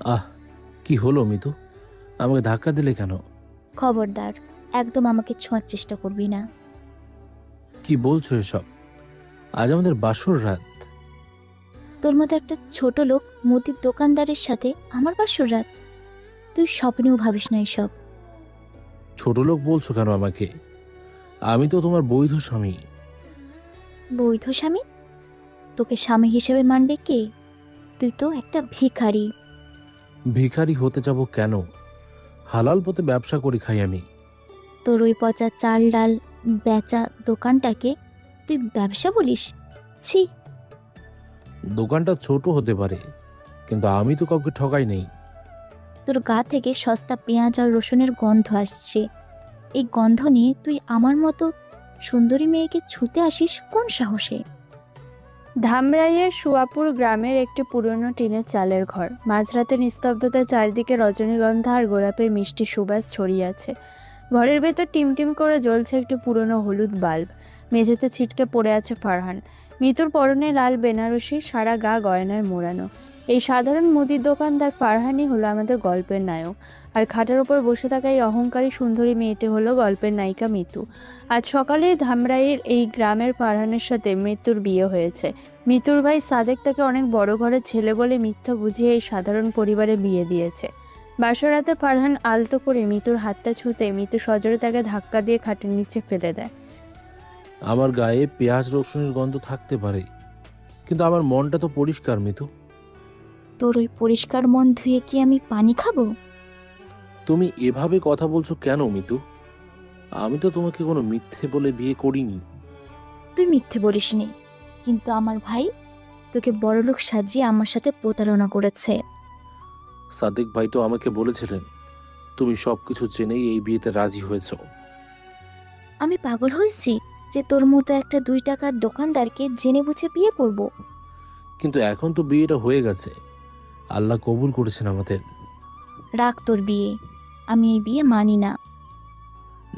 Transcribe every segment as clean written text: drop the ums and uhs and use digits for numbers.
আহ, কি হলো মিতু? আমাকে ধাক্কা দিলে কেন? খবরদার, একদম আমাকে ছোঁয়ার চেষ্টা করবি না। কি বলছো এসব? আজ আমাদের বাসর রাত। তোর মতো একটা ছোট লোক মুদির দোকানদারের সাথে আমার বাসর রাত? তুই স্বপ্নেও ভাবিস না এসব। ছোট লোক বলছো কেন আমাকে? আমি তো তোমার বৈধ স্বামী। বৈধ স্বামী? তোকে স্বামী হিসেবে মানবে কে? তুই তো একটা ভিখারি। ভিখারি হতে যাব কেন? হালাল পথে ব্যবসা করি খাই আমি। তোর ওই পচা চাল ডাল বেচা দোকানটাকে তুই ব্যবসা বলিস? ছি। দোকানটা ছোট হতে পারে, কিন্তু আমি তো কাউকে ঠকাই নেই। তোর গা থেকে সস্তা পেঁয়াজ আর রসুনের গন্ধ আসছে। এই গন্ধ নিয়ে তুই আমার মতো সুন্দরী মেয়েকে ছুতে আসিস কোন সাহসে? ধামরাইয়ের সুয়াপুর গ্রামের একটি পুরনো টিনের চালের ঘর। মাঝরাতে নিস্তব্ধতায় চারিদিকে রজনীগন্ধা আর গোলাপের মিষ্টি সুবাস ছড়িয়ে আছে। ঘরের ভেতর টিমটিম করে জ্বলছে একটি পুরনো হলুদ বাল্ব। মেঝেতে ছিটকে পড়ে আছে ফারহান। মিতুর পরনে লাল বেনারসি, সারা গা গয়নায় মোড়ানো। এই সাধারণ মুদির দোকানদার ফারহানই হলো আমাদের গল্পের নায়ক, আর খাটের ওপর বসে থাকা এই অহংকারী সুন্দরী মেয়েটি হলো গল্পের নায়িকা মিতু। আজ সকালে ধামরাইয়ের এই গ্রামের ফারহানের সাথে মৃত্যুর বিয়ে হয়েছে। মিতুর ভাই সাদেক তাকে অনেক বড় ঘরের ছেলে বলে মিথ্যা বুঝিয়ে এই সাধারণ পরিবারে বিয়ে দিয়েছে। বাসরাতে ফারহান আলতো করে মিতুর হাতটা ছুঁতে মিতু সজোরে তাকে ধাক্কা দিয়ে খাটের নিচে ফেলে দেয়। আমার গায়ে পেঁয়াজ রসুনের গন্ধ থাকতে পারে, কিন্তু আমার মনটা তো পরিষ্কার মিতু। তোর ওই পরিষ্কার মন ধুয়ে কি আমি পানি খাবো? তুমি এভাবে কথা বলছো কেন মিতু? আমি তো তোমাকে কোনো মিথ্যে বলে বিয়ে করিনি। তুই মিথ্যে বলিসনি, কিন্তু আমার ভাই তোকে বড়লোক সাজিয়ে আমার সাথে প্রতারণা করেছে। সাদেক ভাই তো আমাকে বলেছিলেন তুমি সবকিছু জেনেই এই বিয়েতে রাজি হয়েছো। আমি পাগল হয়েছি যে তোর মতো একটা 2 টাকার দোকানদারকে জেনে বুঝে বিয়ে করব? কিন্তু এখন তো বিয়েটা হয়ে গেছে, আল্লাহ কবুল করেছেন আমাদের। রাখ তোর বিয়ে, আমি এই বিয়ে মানি না।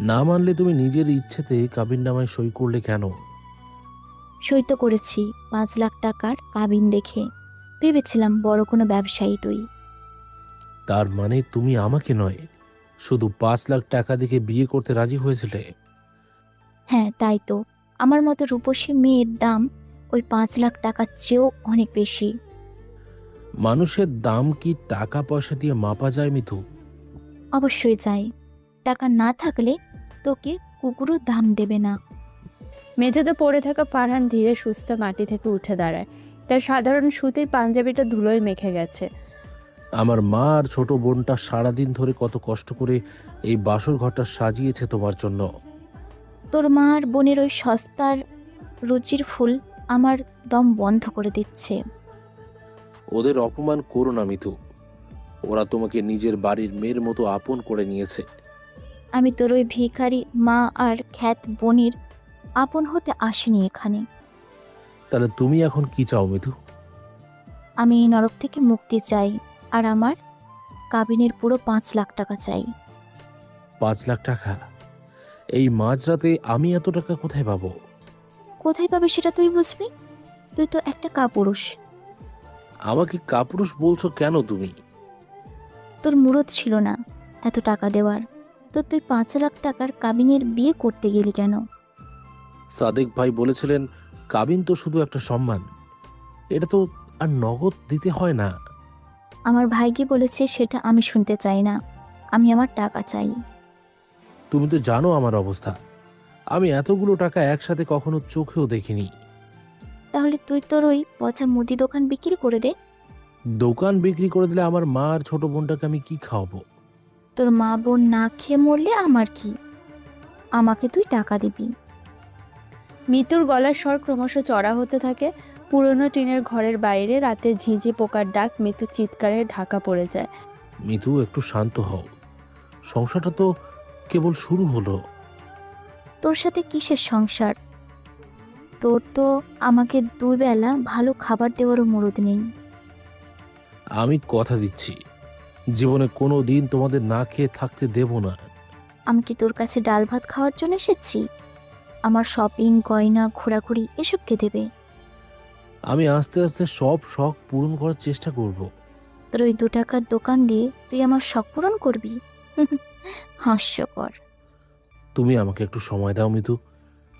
না মানলে তুমি নিজের ইচ্ছেতে কাবিননামায় সই করলে কেন? সই তো করেছি 5 লাখ টাকার কাবিন দেখে। ভেবেছিলাম বড় কোনো ব্যবসায়ী তুই। তার মানে তুমি আমাকে নয়, শুধু 5 লাখ টাকা দিয়ে বিয়ে করতে রাজি হয়েছিলে? হ্যাঁ তাই তো, আমার মতো রূপসী মেয়ের দাম ওই 5 লাখ টাকার চেয়েও অনেক বেশি। মানুষের দাম কি টাকা পয়সা দিয়ে মাপা যায় মিতু? অবশ্যই চাই। টাকা না থাকলে তোকে কুকুরও দাম দেবে না। মেঝেতে পড়ে থাকা ফারহান ধীরে সুস্থে মাটি থেকে উঠে দাঁড়ায়। তার সাধারণ সুতির পাঞ্জাবিটা ধুলোয় মেখে গেছে। আমার মা আর ছোট বোনটা সারাদিন ধরে কত কষ্ট করে এই বাসর ঘরটা সাজিয়েছে তোমার জন্য। তোর মা আর বোনের ওই সস্তার রুচির ফুল আমার দম বন্ধ করে দিচ্ছে। ওদের অপমান করো না মিতু, ওরা তোমাকে নিজের বাড়ির মেয়ের মতো আপন করে নিয়েছে। আমি তোর ওই ভিখারি মা আর খ্যাত বোনের আপন হতে আসিনি এখানে। তাহলে তুমি এখন কি চাও মিতু? আমি এই নরক থেকে মুক্তি চাই, আর আমার কাবিনের পুরো 5 লাখ টাকা চাই। 5 লাখ টাকা? এই মাঝরাতে আমি এত টাকা কোথায় পাবো? কোথায় পাবে সেটা তুই বুঝবি? তুই তো একটা কাপুরুষ। আমাকে কাপুরুষ বলছো কেন তুমি? তোর মুরত ছিল না এত টাকা দেওয়ার, তো তুই 5 লাখ টাকার কাবিনের বিয়ে করতে গেলি কেন? সাদেক ভাই বলেছিলেন কাবিন তো শুধু একটা সম্মান, এটা তো আর নগদ দিতে হয় না। আমার ভাইকে বলেছে সেটা আমি শুনতে চাই না, আমি আমার টাকা চাই। তুমি তো জানো আমার অবস্থা, আমি এতগুলো টাকা একসাথে কখনো চোখেও দেখিনি। তাহলে তুই তোর ওই পচা মুদি দোকান বিক্রি করে দে। দোকান বিক্রি করে দিলে আমার মা আর ছোট বোনটাকে আমি কি খাওয়াবো? তোর মা বোন না খেয়ে মরলে আমার কি? আমাকে তুই টাকা দিবি। মিতুর গলার স্বর ক্রমশ চড়া হতে থাকে। পুরনো টিনের ঘরের বাইরে রাতে ঝিঁঝি পোকার ডাক মিতু চিৎকারে ঢাকা পড়ে যায়। মিতু একটু শান্ত হও, সংসারটা তো কেবল শুরু হলো। তোর সাথে কিসের সংসার? তোর তো আমাকে 2 বেলা ভালো খাবার দেওয়ারও মুরদ নেই। আমি কথা দিচ্ছি জীবনে কোনো দিন তোমাদের না খেয়ে থাকতে দেব না। আমি কি তোর কাছে ডাল ভাত খাওয়ার জন্য এসেছি? আমার শপিং গয়না ঘোরাঘুরি এসব কে দেবে? আমি আস্তে আস্তে সব শখ পূরণ করার চেষ্টা করব। তোর ওই 2 টাকার দোকান দিয়ে তুই আমার শখ পূরণ করবি? হাস্যকর। তুমি আমাকে একটু সময় দাও মিতু,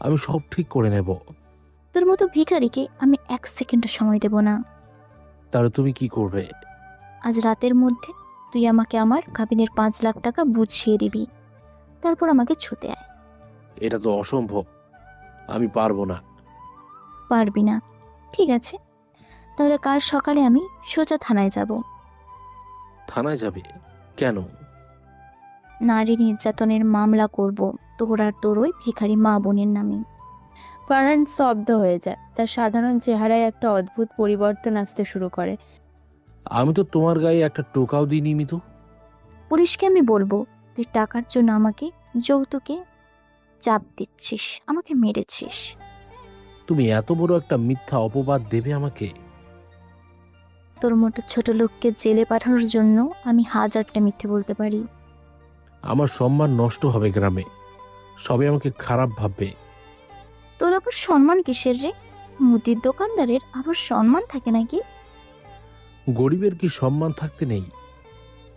আমি সব ঠিক করে নেব। তোর মতো ভিখারিকে আমি 1 সেকেন্ডও সময় দেব না। তাহলে তুমি কি করবে? আজ রাতের মধ্যে তুই আমাকে আমার কাবিনের 5 লাখ টাকা বুঝিয়ে দিবি, তারপর আমাকে ছুতে আয়। এটা তো অসম্ভব, আমি পারবো না। পারবি না? ঠিক আছে, তাহলে কাল সকালে আমি সোজা থানায় যাব। থানায় যাবে কেন? নারী নির্যাতনের মামলা করব তোর আর তোর ওই ভিখারি মা বোনের নামে। ফারহান স্তব্ধ হয়ে যায়। তার সাধারণ চেহারায় একটা অদ্ভুত পরিবর্তন আসতে শুরু করে। আমি তো তোমার গায়ে একটা টোকাও দিইনি মিতু। পুলিশকে আমি বলবো তুই টাকার জন্য আমাকে যৌতুকে চাপ দিচ্ছিস, আমাকে মেরেছিস। তুমি এত বড় একটা মিথ্যা অপবাদ দেবে আমাকে? তোর মতো ছোট লোককে জেলে পাঠানোর জন্য আমি 1000টা মিথ্যে বলতে পারি। আমার সম্মান নষ্ট হবে গ্রামে, সবাই আমাকে খারাপ ভাববে। তোর আবার সম্মান কিসের রে? মুদির দোকানদারের আবার সম্মান থাকে নাকি? গরিবের কি সম্মান থাকতে নেই?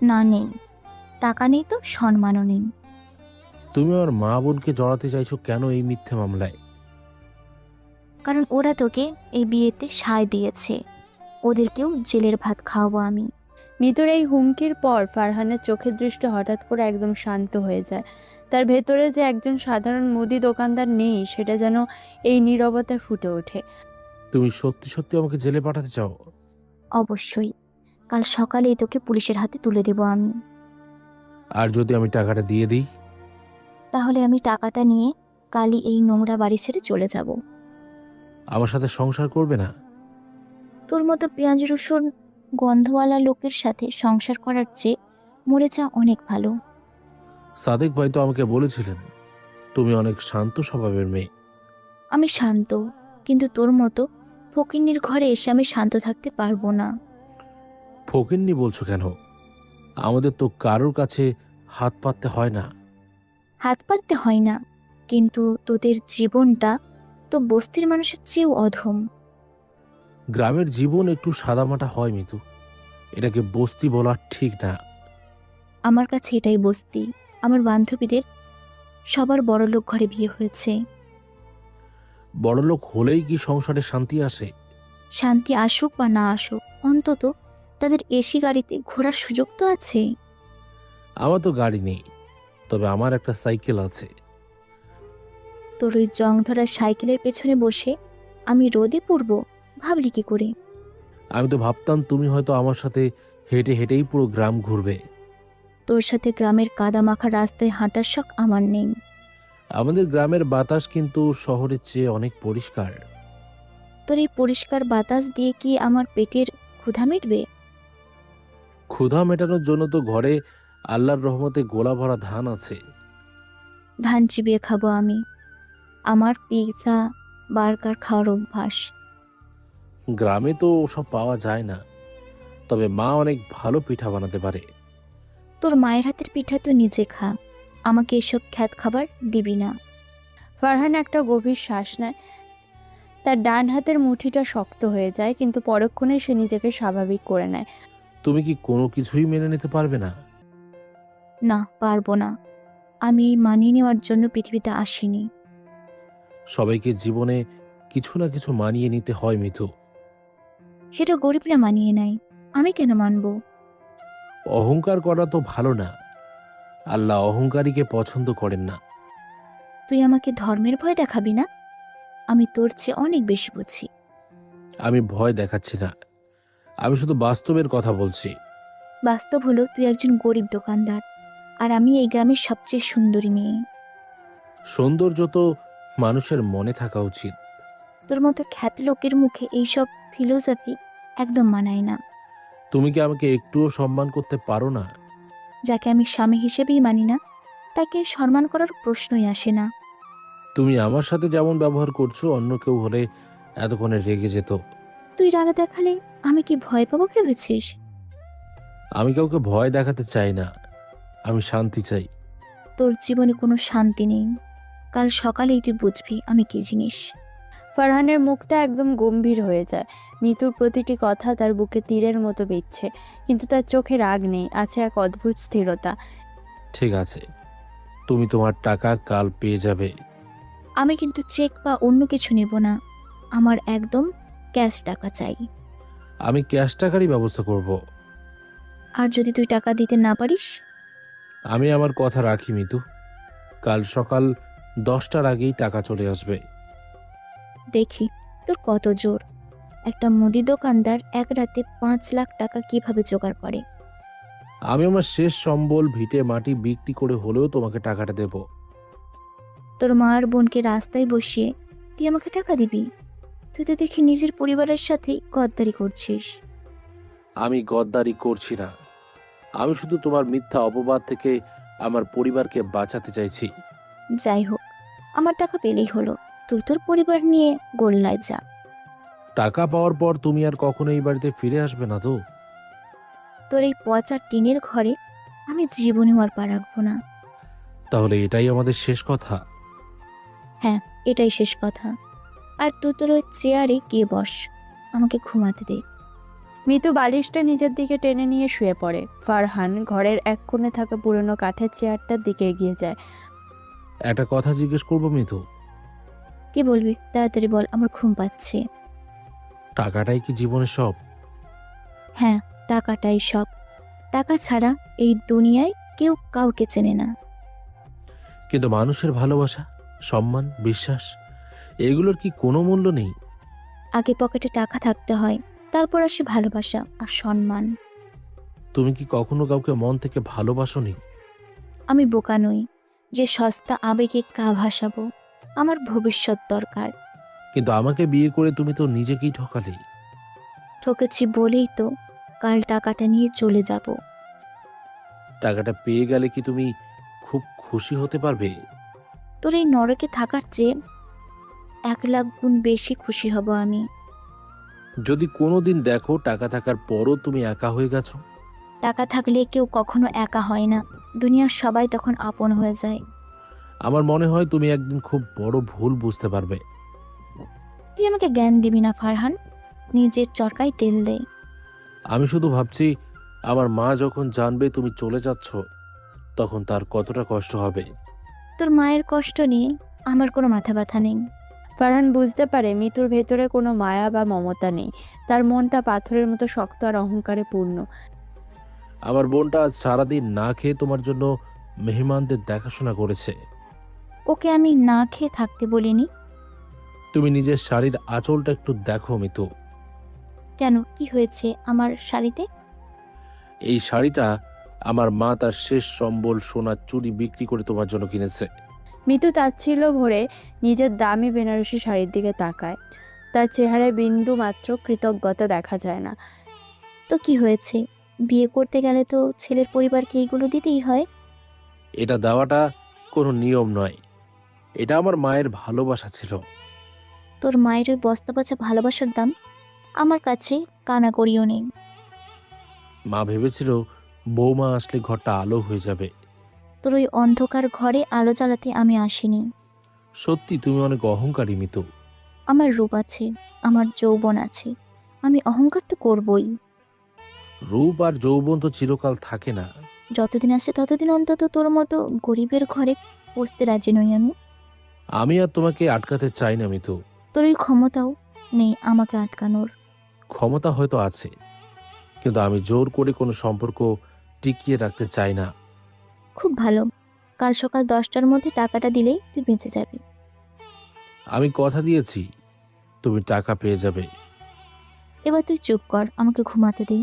না, নেই। টাকা নেই তো সম্মানও নেই। তুমি আমার মা বোনকে জড়াতে চাইছো কেন এই মিথ্যে মামলায়? কারণ ওরা তোকে এই বিয়েতে সায় দিয়েছে, ওদেরকেও জেলের ভাত খাওয়াবো আমি। মিতুর এই হুমকির পর ফারহানের চোখের দৃষ্টি হঠাৎ করে একদম শান্ত হয়ে যায়। তার ভেতরে যে একজন সাধারণ মুদি দোকানদার নেই সেটা যেন এই নীরবতায় ফুটে ওঠে। তুমি সত্যি সত্যি আমাকে জেলে পাঠাতে চাও? অবশ্যই, কাল সকালেই তোকে পুলিশের হাতে তুলে দেব আমি। আর যদি আমি টাকাটা দিয়ে দিই? তাহলে আমি টাকাটা নিয়ে কালই এই নোংরা বাড়ি ছেড়ে চলে যাব। আমার সাথে সংসার করবে না? তোর মতো পেঁয়াজ রসুন গন্ধওয়ালা লোকের সাথে সংসার করার চেয়ে মরে যা অনেক ভালো। সাদেক ভাই তো আমাকে বলেছিলেন তুমি অনেক শান্ত স্বভাবের মেয়ে। আমি শান্ত, কিন্তু তোর মতো ফকিন্নির ঘরে এসে আমি শান্ত থাকতে পারবো না। ফকিন্নি বলছো কেন? আমাদের তো কারোর কাছে হাত পাততে হয় না। হাত পাততে হয় না, কিন্তু তোদের জীবনটা তো বস্তির মানুষের চেয়েও অধম। গ্রামের জীবন একটু সাদামাটা হয় মিতু, এটাকে বস্তি বলা ঠিক না। আমার কাছে এটাই বস্তি। আমার বান্ধবীদের সবার বড়লোক ঘরে বিয়ে হয়েছে। বড়লোক হলেই কি সংসারে শান্তি আসে? শান্তি আসুক বা না আসুক, অন্তত তাদের এসি গাড়িতে ঘোরার সুযোগ তো আছে। আমার তো গাড়ি নেই, তবে আমার একটা সাইকেল আছে। তোর ওই জং ধরা সাইকেলের পেছনে বসে আমি রোদে পড়ব, ভাবলি কি করে? আমি তো ভাবতাম তুমি হয়তো আমার সাথে হেঁটে হেঁটেই পুরো গ্রাম ঘুরবে। তোর সাথে গ্রামের কাদামাখা রাস্তায় হাঁটার শখ আমার নেই। আমাদের গ্রামের বাতাস কিন্তু শহরের চেয়ে অনেক পরিষ্কার। তোর এই পরিষ্কার বাতাস দিয়ে কি আমার পেটের ক্ষুধা মিটবে? ক্ষুধা মেটানোর জন্য তো ঘরে আল্লাহর রহমতে গোলা ভরা ধান আছে। ধান চিবিয়ে খাবো আমি। আমার পিৎজা বার্গার খাওয়ার অভ্যাস। গ্রামে তো ওসব পাওয়া যায় না, তবে মা অনেক ভালো পিঠা বানাতে পারে। তোর মায়ের হাতের পিঠা তো নিজে খা, আমাকে এসব খ্যাত খাবার দিবি না। ফারহান একটা গভীর শ্বাস নেয়। তার ডান হাতের মুঠিটা শক্ত হয়ে যায়, কিন্তু পরক্ষণে সে নিজেকে স্বাভাবিক করে নেয়। তুমি কি কোনো কিছুই মেনে নিতে পারবে না? না, পারবো না। আমি এই মানিয়ে নেওয়ার জন্য পৃথিবীতে আসিনি। সবাইকে জীবনে কিছু না কিছু মানিয়ে নিতে হয় মিতু। সেটা গরিবরা মানিয়ে নেয়, আমি কেন মানবো? অহংকার করা তো ভালো না, আল্লাহ অহংকারীকে পছন্দ করেন না। তুই আমাকে ধর্মের ভয় দেখাবি না? আমি তোর চেয়ে অনেক বেশি বুঝি। আমি ভয় দেখাচ্ছি না, আমি শুধু বাস্তবের কথা বলছি। বাস্তব হলো তুই একজন গরিব দোকানদার, আর আমি এই গ্রামের সবচেয়ে সুন্দরী মেয়ে। সৌন্দর্য তো মানুষের মনে থাকা উচিত। তোর মতো খ্যাত লোকের মুখে এইসব ফিলোসফি একদম মানায় না। তুমি কি আমাকে একটুও সম্মান করতে পারো না? যাকে আমি স্বামী হিসেবেই মানি না, তাকে সম্মান করার প্রশ্নই আসে না। তুমি আমার সাথে যেমন ব্যবহার করছো অন্য কেউ হলে এতক্ষণে রেগে যেত। তুই রাগ দেখালে আমি কি ভয় পাবো ভেবেছিস? আমি কাউকে ভয় দেখাতে চাই না, আমি শান্তি চাই। তোর জীবনে কোনো শান্তি নেই। কাল সকালেই তুই বুঝবি আমি কি জিনিস। ফারহানের মুখটা একদম গম্ভীর হয়ে যায়। মিতুর প্রতিটি কথা তার বুকে তীরের মতো বিচ্ছে, কিন্তু তার চোখে রাগ নেই, আছে এক অদ্ভুত স্থিরতা। ঠিক আছে, তুমি তোমার টাকা কাল পেয়ে যাবে। আমি কিন্তু চেক বা অন্য কিছু নেব না, আমার একদম ক্যাশ টাকা চাই। আমি ক্যাশ টাকারই ব্যবস্থা করব। আর যদি তুই টাকা দিতে না পারিস? আমি আমার কথা রাখি মিতু, কাল সকাল 10টার আগেই টাকা চলে আসবে। দেখি তোর কত জোর। একটা মুদি দোকানদার এক রাতে 5 লাখ টাকা কিভাবে জোগাড় করে? আমি আমার শেষ সম্বল ভিটে মাটি বিক্রি করে হলেও তোমাকে টাকাটা দেব। তোর মা আর বোনকে রাস্তায় বসিয়ে তুই আমাকে টাকা দিবি? তুই তো দেখি নিজের পরিবারের সাথেই গদ্দারি করছিস। আমি গদ্দারি করছি না, আমি শুধু তোমার মিথ্যা অপবাদ থেকে আমার পরিবারকে বাঁচাতে চাইছি। যাই হোক, আমার টাকা পেলেই হলো, তুই তোর পরিবার নিয়ে গোল্লায় যা। টাকা পাওয়ার পর তুমি আর কখনো এই বাড়িতে ফিরে আসবে না তো? তোর এই পচা টিনের ঘরে আমি জীবনেও আর পা রাখবো না। তাহলে এটাই আমাদের শেষ কথা? হ্যাঁ, এটাই শেষ কথা। আর তুই তোর ওই চেয়ারে গিয়ে বস, আমাকে ঘুমাতে দে। মিতু বালিশটা নিজের দিকে টেনে নিয়ে শুয়ে পড়ে। ফারহান ঘরের এক কোণে থাকা পুরনো কাঠের চেয়ারটার দিকে এগিয়ে যায়। একটা কথা জিজ্ঞেস করবো মিতু? কি বলবি তাড়াতাড়ি বল, আমার ঘুম পাচ্ছে। টাকাটাই কি জীবনের সব? হ্যাঁ, টাকাটাই সব। টাকা ছাড়া এই দুনিয়ায় কেউ কাউকে চেনে না। কিন্তু মানুষের ভালোবাসা, সম্মান, বিশ্বাস, এগুলোর কি কোনো মূল্য নেই? আগে পকেটে টাকা থাকতে হয়, তারপর আসে ভালোবাসা আর সম্মান। তুমি কি কখনো কাউকে মন থেকে ভালোবাসোনি? আমি বোকা নই যে সস্তা আবেগে কা ভাসাবো। আমার ভবিষ্যৎ দরকার। কিন্তু আমাকে বিয়ে করে তুমি তো নিজেকেই ঠকালে। ঠকেছি বলেই তো কাল টাকাটা নিয়ে চলে যাব। টাকাটা পেয়ে গেলে কি তুমি খুব খুশি হতে পারবে? তোর এই নরকে থাকার চেয়ে 1 লাখ গুণ বেশি খুশি হব আমি। যদি কোনোদিন দেখো টাকা থাকার পরও তুমি একা হয়ে গেছো। টাকা থাকলে কেউ কখনো একা হয় না, দুনিয়ার সবাই তখন আপন হয়ে যায়। আমার মনে হয় তুমি একদিন খুব বড় ভুল বুঝতে পারবে। তুই আমাকে জ্ঞান দিবি না ফারহান, নিজের চরকায় তেল দে। আমি শুধু ভাবছি, আমার মা যখন জানবে তুমি চলে যাচ্ছ, তখন তার কতটা কষ্ট হবে। তোর মায়ের কষ্ট নিয়ে আমার কোনো মাথা ব্যথা নেই। ফারহান বুঝতে পারে মিতুর ভেতরে কোনো মায়া বা মমতা নেই। তার মনটা পাথরের মতো শক্ত আর অহংকারে পূর্ণ। আমার বোনটা আজ সারাদিন না খেয়ে তোমার জন্য মেহমানদের দেখাশোনা করেছে। ওকে আমি না খেয়ে থাকতে বলিনি। তুমি নিজের শাড়ির আঁচলটা একটু দেখো মিতু। কেন, কি হয়েছে আমার শাড়িতে? এই শাড়িটা আমার মা তার শেষ সম্বল সোনার চুড়ি বিক্রি করে তোমার জন্য কিনেছে। মিতু তাচ্ছিল্য ভরে নিজের দামি বেনারসি শাড়ির দিকে তাকায়। তার চেহারায় বিন্দু মাত্র কৃতজ্ঞতা দেখা যায় না। তো কি হয়েছে, বিয়ে করতে গেলে তো ছেলের পরিবারকে এইগুলো দিতেই হয়। এটা দেওয়াটা কোনো নিয়ম নয়, এটা আমার মায়ের ভালোবাসা ছিল। তোর মায়ের ওই বস্তা পচা ভালোবাসার দাম আমার কাছে কানা করিও নেই। মা ভেবেছিল বৌমা আসলে ঘরটা আলো হয়ে যাবে। তোর ওই অন্ধকার ঘরে আলো জ্বালাতে আমি আসিনি। সত্যি তুমি অনেক অহংকারী মিতু। আমার রূপ আছে, আমার যৌবন আছে, আমি অহংকার তো করবই। রূপ আর যৌবন তো চিরকাল থাকে না। যতদিন আছে ততদিন অন্তত তোর মতো গরিবের ঘরে বসতে রাজি নই আমি। আমি আর তোমাকে আটকাতে চাই না মিতু। তোর ওই ক্ষমতাও নেই আমাকে আটকানোর। ক্ষমতা হয়তো আছে, কিন্তু আমি জোর করে কোনো সম্পর্ক টিকিয়ে রাখতে চাই না। খুব ভালো, কাল সকাল 10টার মধ্যে টাকাটা দিলেই তুই বেঁচে যাবি। আমি কথা দিয়েছি তুমি টাকা পেয়ে যাবে। এবার তুই চুপ কর, আমাকে ঘুমাতে দে।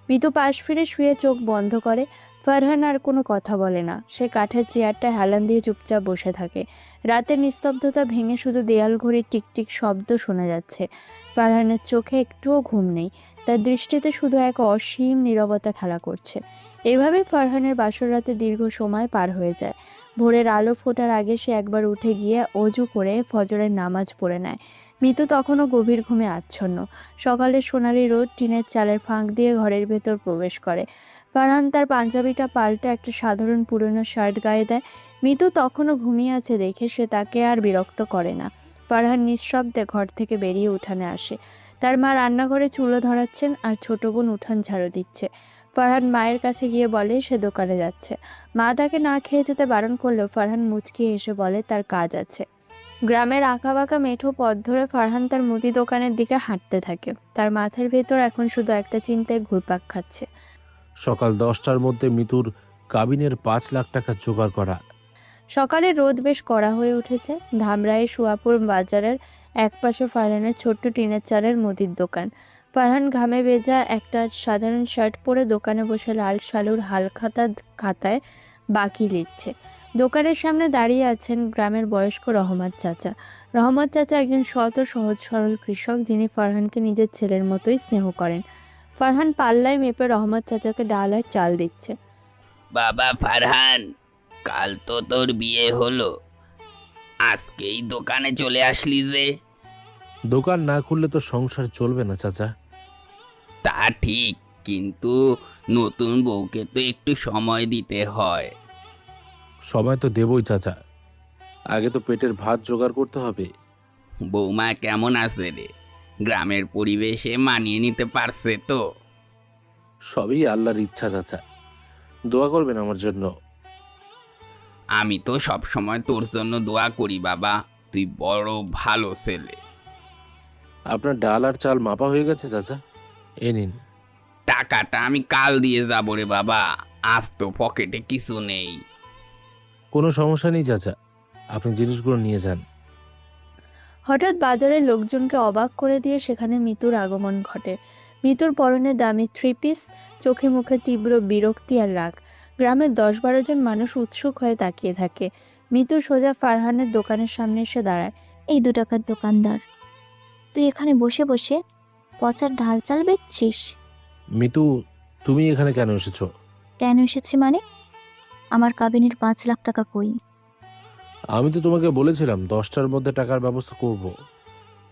মিতু পাশ ফিরে শুয়ে চোখ বন্ধ করে। ফারহান আর কোনো কথা বলে না। সে কাঠের চেয়ারটা হেলান দিয়ে চুপচাপ বসে থাকে। রাতের নিস্তব্ধতা ভেঙে শুধু দেয়াল ঘড়ির টিকটিক শব্দ শোনা যাচ্ছে। ফারহানের চোখে একটুও ঘুম নেই। তার দৃষ্টিতে শুধু এক অসীম নীরবতা খেলা করছে। এভাবে ফারহানের বাসর রাতে দীর্ঘ সময় পার হয়ে যায়। ভোরের আলো ফোটার আগে সে একবার উঠে গিয়ে অজু করে ফজরের নামাজ পড়ে নেয়। মিতু তখনও গভীর ঘুমে আচ্ছন্ন। সকালের সোনালি রোদ টিনের চালের ফাঁক দিয়ে ঘরের ভেতর প্রবেশ করে। ফারহান তার পাঞ্জাবিটা পাল্টে একটা সাধারণ পুরনো শার্ট গায়ে দেয়। মিতু তখনও ঘুমিয়ে আছে দেখে সে তাকে আর বিরক্ত করে না। ফারহান নিঃশব্দে ঘর থেকে বেরিয়ে উঠানে আসে। তার মা রান্নাঘরে চুলো ধরাচ্ছেন আর ছোট বোন উঠান ঝাড়ু দিচ্ছে। ফারহান মায়ের কাছে গিয়ে বলে সে দোকানে যাচ্ছে। মা তাকে না খেয়ে যেতে বারণ করলেও ফারহান মুচকি এসে বলে তার কাজ আছে। গ্রামের আঁকাবাঁকা মেঠো পথ ধরে ফারহান তার মুদি দোকানের দিকে হাঁটতে থাকে। তার মাথার ভেতর এখন শুধু একটা চিন্তায় ঘুরপাক খাচ্ছে। সকাল 10টার মধ্যে মিতুর কাবিনের 5 লাখ টাকা জোগাড় করা। সকালে রোদ বেশ কড়া হয়ে উঠেছে। ধামরাইয়ের সুয়াপুর বাজারের একপাশে ফারহানের ছোট্ট টিনের চালের মুদির দোকান। ফারহান ঘামে ভেজা একটা সাধারণ শার্ট পরে দোকানে বসে লাল শালুর খাতায় বাকি লিখছে। দোকানের সামনে দাঁড়িয়ে আছেন গ্রামের বয়স্ক রহমত চাচা। রহমত চাচা একজন সৎ ও সহজ সরল কৃষক, যিনি ফারহানকে নিজের ছেলের মতোই স্নেহ করেন। ফারহান পাল্লায় মেপে রহমত চাচাকে ডাল আর চাল দিচ্ছে। বাবা ফারহান, কাল তো তোর বিয়ে হলো, আজকেই দোকানে চলে আসলি যে? দোকান না খুললে তো সংসার চলবে না চাচা। তা ঠিক, কিন্তু নতুন বউকে তো একটু সময় দিতে হয়। সময় তো দেবই চাচা, আগে তো পেটের ভাত জোগাড় করতে হবে। বৌমা কেমন আছে রে? গ্রামের পরিবেশে মানিয়ে নিতে পারছে তো? সবই আল্লাহর ইচ্ছা চাচা, দোয়া করবেন আমার জন্য। আমি তো সব সময় তোর জন্য দোয়া করি বাবা, তুই বড় ভালো ছেলে। আপনার ডাল আর চাল মাপা হয়ে গেছে চাচা, এ নিন। টাকাটা আমি কাল দিয়ে যাবো রে বাবা, আজ তো পকেটে কিছু নেই। কোনো সমস্যা নেই চাচা, আপনি জিনিসগুলো নিয়ে যান। হঠাৎ বাজারের লোকজনকে অবাক করে দিয়ে সেখানে মিতুর আগমন ঘটে। মিতুর পরনে দামি থ্রি পিস, চোখে মুখে তীব্র বিরক্তি আর রাগ। গ্রামের 10-12 জন মানুষ উৎসুক হয়ে তাকিয়ে থাকে। মিতু সোজা ফারহানের দোকানের সামনে এসে দাঁড়ায়। এই 2 টাকার দোকানদার, তুই এখানে বসে বসে পচার ঢাল চাল বেচছিস? মিতু, তুমি এখানে কেন এসেছো? কেন এসেছি মানে? আমার কাবিনের 5 লাখ টাকা কই? আমি তো তোমাকে বলেছিলাম 10টার মধ্যে টাকার ব্যবস্থা করব।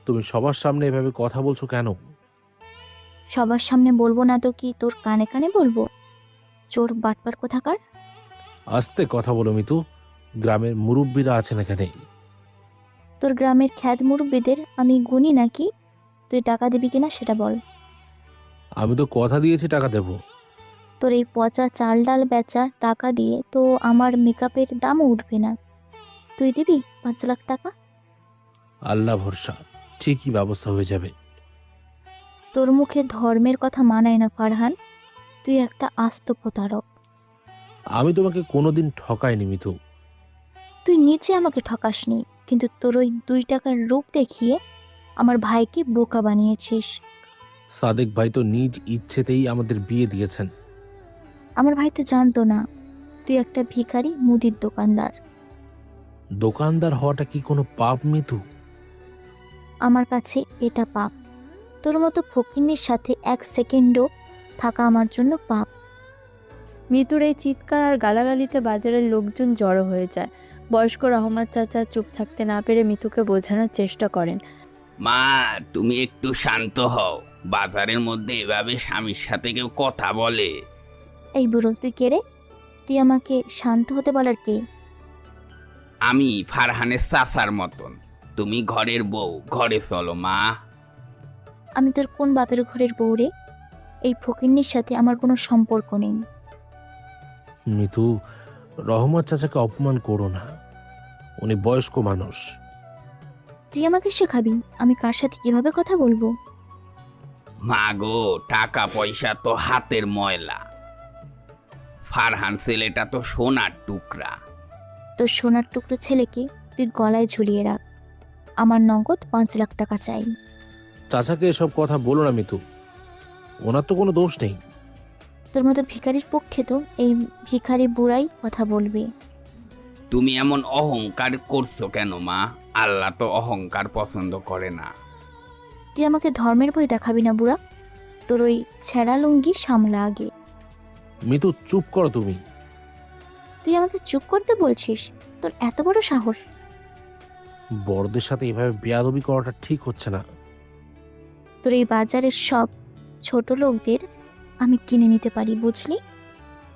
তুমি সবার সামনে এভাবে কথা বলছো কেন? সবার সামনে বলবো না তো কি তোর কানে কানে বলবো? চোর বাটপার কোথাকার। আস্তে কথা বলো মিতু, গ্রামের মুরব্বীরা আছেন এখানে। তোর গ্রামের খ্যাত মুরব্বীদের আমি গুনি নাকি? তুই টাকা দিবি কিনা সেটা বল। আমি তো কথা দিয়েছি টাকা দেব। তোর এই পচা চাল ডাল বেচা টাকা দিয়ে তো আমার মেকআপের দামও উঠবে না। তুই দিবি 5 লাখ টাকা? আল্লাহ ভরসা, ঠিকই ব্যবস্থা হয়ে যাবে। তোর মুখে ধর্মের কথা মানায় না ফারহান, তুই একটা আস্ত প্রতারক। আমি তোমাকে কোনোদিন ঠকাইনি মিতু। তুই নিচে আমাকে ঠকাসনি, কিন্তু তোর ওই 2 টাকার রূপ দেখিয়ে আমার ভাইকে বোকা বানিয়েছিস। সাদেক ভাই তো নিজ ইচ্ছেতেই আমাদের বিয়ে দিয়েছেন। আমার ভাই তো জানতো না তুই একটা ভিখারি মুদির দোকানদার। দোকানদার হওয়াটা কি কোনো পাপ মিতু? আমার কাছে এটা পাপ। তোর মতো ফকিন্নির সাথে 1 সেকেন্ডও থাকা আমার জন্য পাপ। মিতুর এই চিৎকার আর গালাগালিতে বাজারের লোকজন জড়ো হয়ে যায়। বয়স্ক রহমত চাচা চুপ থাকতে না পেরে মিতুকে বোঝানোর চেষ্টা করেন। মা, তুমি একটু শান্ত হও, বাজারের মধ্যে এভাবে স্বামীর সাথে কেউ কথা বলে? এই বুড়ো, তুই কে রে? তুই আমাকে শান্ত হতে বলার কে? আমি ফারহানের চাচার মতন, তুমি ঘরের বউ, ঘরে চলো মা। আমি তোর কোন বাপের ঘরের বউ রে? এই ফকিন্নির সাথে আমার কোনো সম্পর্ক নেই। মিতু, রহমত চাচাকে অপমান করো না, উনি বয়স্ক মানুষ। তুই আমাকে শেখাবি আমি কার সাথে কিভাবে কথা বলবো? মা গো, টাকা পয়সা তো হাতের ময়লা, ফারহান ছেলেটা তো সোনার টুকরা। তোর সোনার টুকরো ছেলেকে তুই গলায় ঝুলিয়ে রাখ। আমার নগদ 5 লাখ টাকা চাই। চাচাকে এসব কথা বলো না মিতু, ওনার তো কোনো দোষ নেই। তোর মতো ভিখারির পক্ষে তো এই ভিখারি বুড়াই কথা বলবে। তুমি এমন অহংকার করছো কেন মা? আল্লাহ তো অহংকার পছন্দ করে না। তুই আমাকে ধর্মের ভয় দেখাবি না বুড়া। তোর ওই ছেঁড়া লুঙ্গি সামলা আগে। মিতু চুপ করো তুমি। তুই আমাকে চুপ করতে বলছিস? তোর এত বড় সাহস! বড়দের সাথে এভাবে বেয়াদবি করাটা ঠিক হচ্ছে না। তোর এই বাজারের সব ছোট লোকদের আমি কিনে নিতে পারি, বুঝলি?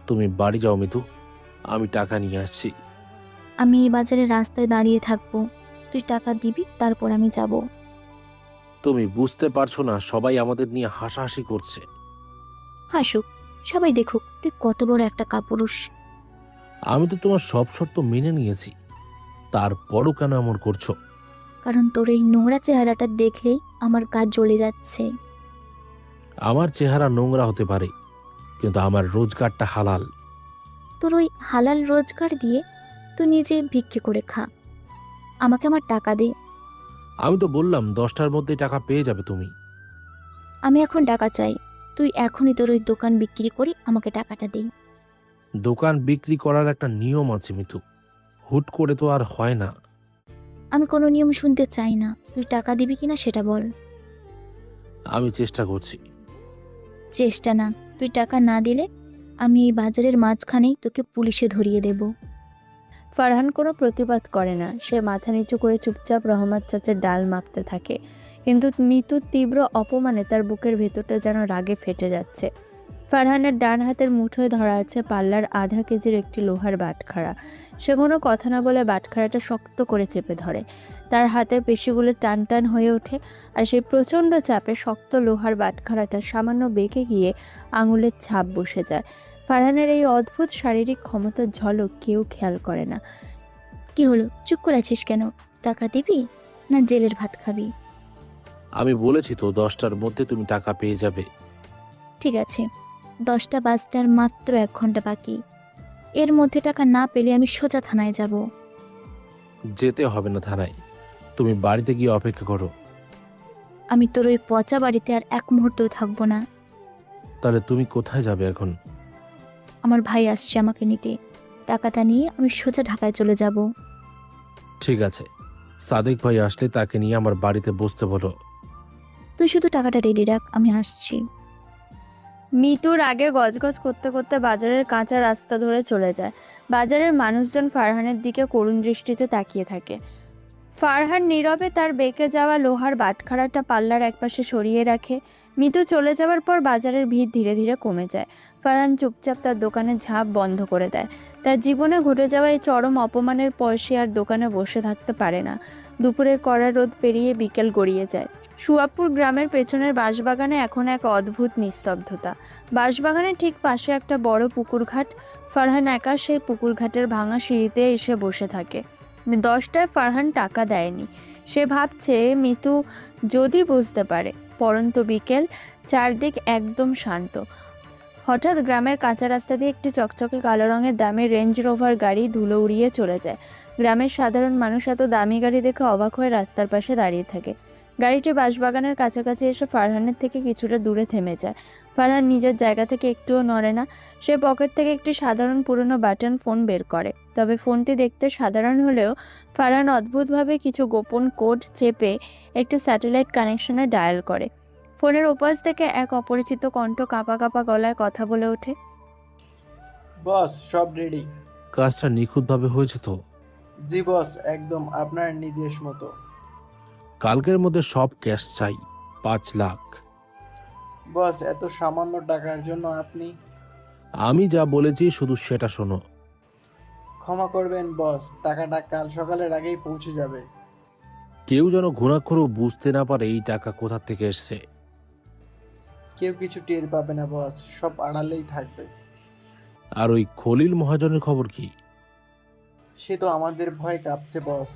তুমি বাড়ি যাও মিতু, আমি টাকা নিয়ে আসছি। আমি এই বাজারের রাস্তায় দাঁড়িয়ে থাকবো, তুই টাকা দিবি, তারপর আমি যাব। তুমি বুঝতে পারছো না, সবাই আমাদের নিয়ে হাসাহাসি করছে। হাসুক, সবাই দেখুক তুই কত বড় একটা কাপুরুষ। আমি তো তোমার সব শর্ত মেনে নিয়েছি, তারপরও কেন এমন করছো? কারণ তোর এই নোংরা চেহারাটা দেখলেই আমার গা জ্বলে যাচ্ছে। আমার চেহারা নোংরা হতে পারে, কিন্তু আমার রোজগারটা হালাল। তোর ওই হালাল রোজগার দিয়ে তুই নিজে ভিক্ষে করে খা, আমাকে আমার টাকা দে। আমি তো বললাম 10টার মধ্যে টাকা পেয়ে যাবে তুমি। আমি এখন টাকা চাই, তুই এখনই তোর ওই দোকান বিক্রি করি আমাকে টাকাটা দে। দোকান বিক্রি করার একটা নিয়ম আছে মিতু, হুট করে তো আর হয় না। আমি কোনো নিয়ম শুনতে চাই না, তুই টাকা দিবি কিনা সেটা বল। আমি চেষ্টা করছি। চেষ্টা না, তুই টাকা না দিলে আমি এই বাজারের মাঝখানেই তোকে পুলিশে ধরিয়ে দেব। ফারহান কোনো প্রতিবাদ করে না। সে মাথা নিচু করে চুপচাপ রহমত চাচার ডাল মাপতে থাকে। কিন্তু মিতুর তীব্র অপমানে তার বুকের ভেতরটা যেন রাগে ফেটে যাচ্ছে। ফারহানের ডান হাতের মুঠোয় ধরা আছে পাল্লার আধা কেজির একটি লোহার বাটখারা। সে কোনো কথা না বলে বাটখারাটা শক্ত করে চেপে ধরে। তার হাতের পেশিগুলো টান টান হয়ে ওঠে, আর সেই প্রচণ্ড চাপে শক্ত লোহার বাটখারাটা সামান্য বেঁকে গিয়ে আঙুলের ছাপ বসে যায়। ফারহানের এই অদ্ভুত শারীরিক ক্ষমতার ঝলক কেউ খেয়াল করে না। কি হলো, চুপ করে আছিস কেন? টাকা দিবি না জেলের ভাত খাবি? আমি বলেছি তো 10টার মধ্যে তুমি টাকা পেয়ে যাবে। ঠিক আছে, 10টা বাজতে আর মাত্র 1 ঘন্টা বাকি। এর মধ্যে টাকা না পেলে আমি সোজা থানায় যাব। যেতে হবে না থানায়, তুমি বাড়িতে গিয়ে অপেক্ষা করো। আমি তোর ওই পচা বাড়িতে আর 1 মুহূর্তও থাকবো না। তাহলে তুমি কোথায় যাবে এখন? আমার ভাই আসছে আমাকে নিতে, টাকাটা নিয়ে আমি সোজা ঢাকায় চলে যাব। ঠিক আছে, সাদেক ভাই আসলে তাকে নিয়ে আমার বাড়িতে বসতে বলো। তুই শুধু টাকাটা রেডি রাখ, আমি আসছি। মিতুর আগে গজগজ করতে করতে বাজারের কাঁচা রাস্তা ধরে চলে যায়। বাজারের মানুষজন ফারহানের দিকে করুণ দৃষ্টিতে তাকিয়ে থাকে। ফারহান নীরবে তার বেঁকে যাওয়া লোহার বাটখারাটা পাল্লার একপাশে সরিয়ে রাখে। মিতু চলে যাওয়ার পর বাজারের ভিড় ধীরে ধীরে কমে যায়। ফারহান চুপচাপ তার দোকানের ঝাঁপ বন্ধ করে দেয়। তার জীবনে ঘটে যাওয়া এই চরম অপমানের পর সে আর দোকানে বসে থাকতে পারে না। দুপুরের কড়া রোদ পেরিয়ে বিকেল গড়িয়ে যায়। সুয়াপুর গ্রামের পেছনের বাঁশবাগানে এখন এক অদ্ভুত নিস্তব্ধতা। বাঁশবাগানের ঠিক পাশে একটা বড় পুকুরঘাট। ফারহান একা সেই পুকুরঘাটের ভাঙা সিঁড়িতে এসে বসে থাকে। 10টায় ফারহান টাকা দেয়নি। সে ভাবছে মিতু যদি বুঝতে পারে। পরন্ত বিকেল, চারদিক একদম শান্ত। হঠাৎ গ্রামের কাঁচা রাস্তা দিয়ে একটি চকচকে কালো রঙের দামি রেঞ্জ রোভার গাড়ি ধুলো উড়িয়ে চলে যায়। গ্রামের সাধারণ মানুষ এত দামি গাড়ি দেখে অবাক হয়ে রাস্তার পাশে দাঁড়িয়ে থাকে। গাড়িটি বাঁশবাগানের কাছাকাছি এসে ফারহানের থেকে কিছুটা দূরে থেমে যায়। ফারহান নিজের জায়গা থেকে একটুও নড়ে না। সে পকেট থেকে একটি সাধারণ পুরনো বাটন ফোন বের করে। তবে ফোনটি দেখতে সাধারণ হলেও ফারহান অদ্ভুতভাবে কিছু গোপন কোড চেপে একটি স্যাটেলাইট কানেকশনে ডায়াল করে। ফোনের ওপাশ থেকে এক অপরিচিত কণ্ঠ কাঁপা কাঁপা গলায় কথা বলে ওঠে। বস, সব রেডি। কাজটা নিখুঁতভাবে হয়েছে তো? জি বস, একদম আপনার নির্দেশ মতো। কালকের মধ্যে সব ক্যাশ চাই, 5 লাখ। বস, এত সামান্য টাকার জন্য আপনি? আমি যা বলেছি শুধু সেটা শোনো। ক্ষমা করবেন বস, টাকাটা কাল সকালের আগেই পৌঁছে যাবে। কেউ যেন ঘুণাক্ষরেও বুঝতে না পারে এই টাকা কোথা থেকে এসছে। কেউ কিছু টের পাবে না বস, সব আড়ালেই থাকবে। আর ওই খলিল মহাজনের খবর কি? সে তো আমাদের ভয় কাঁপছে বস।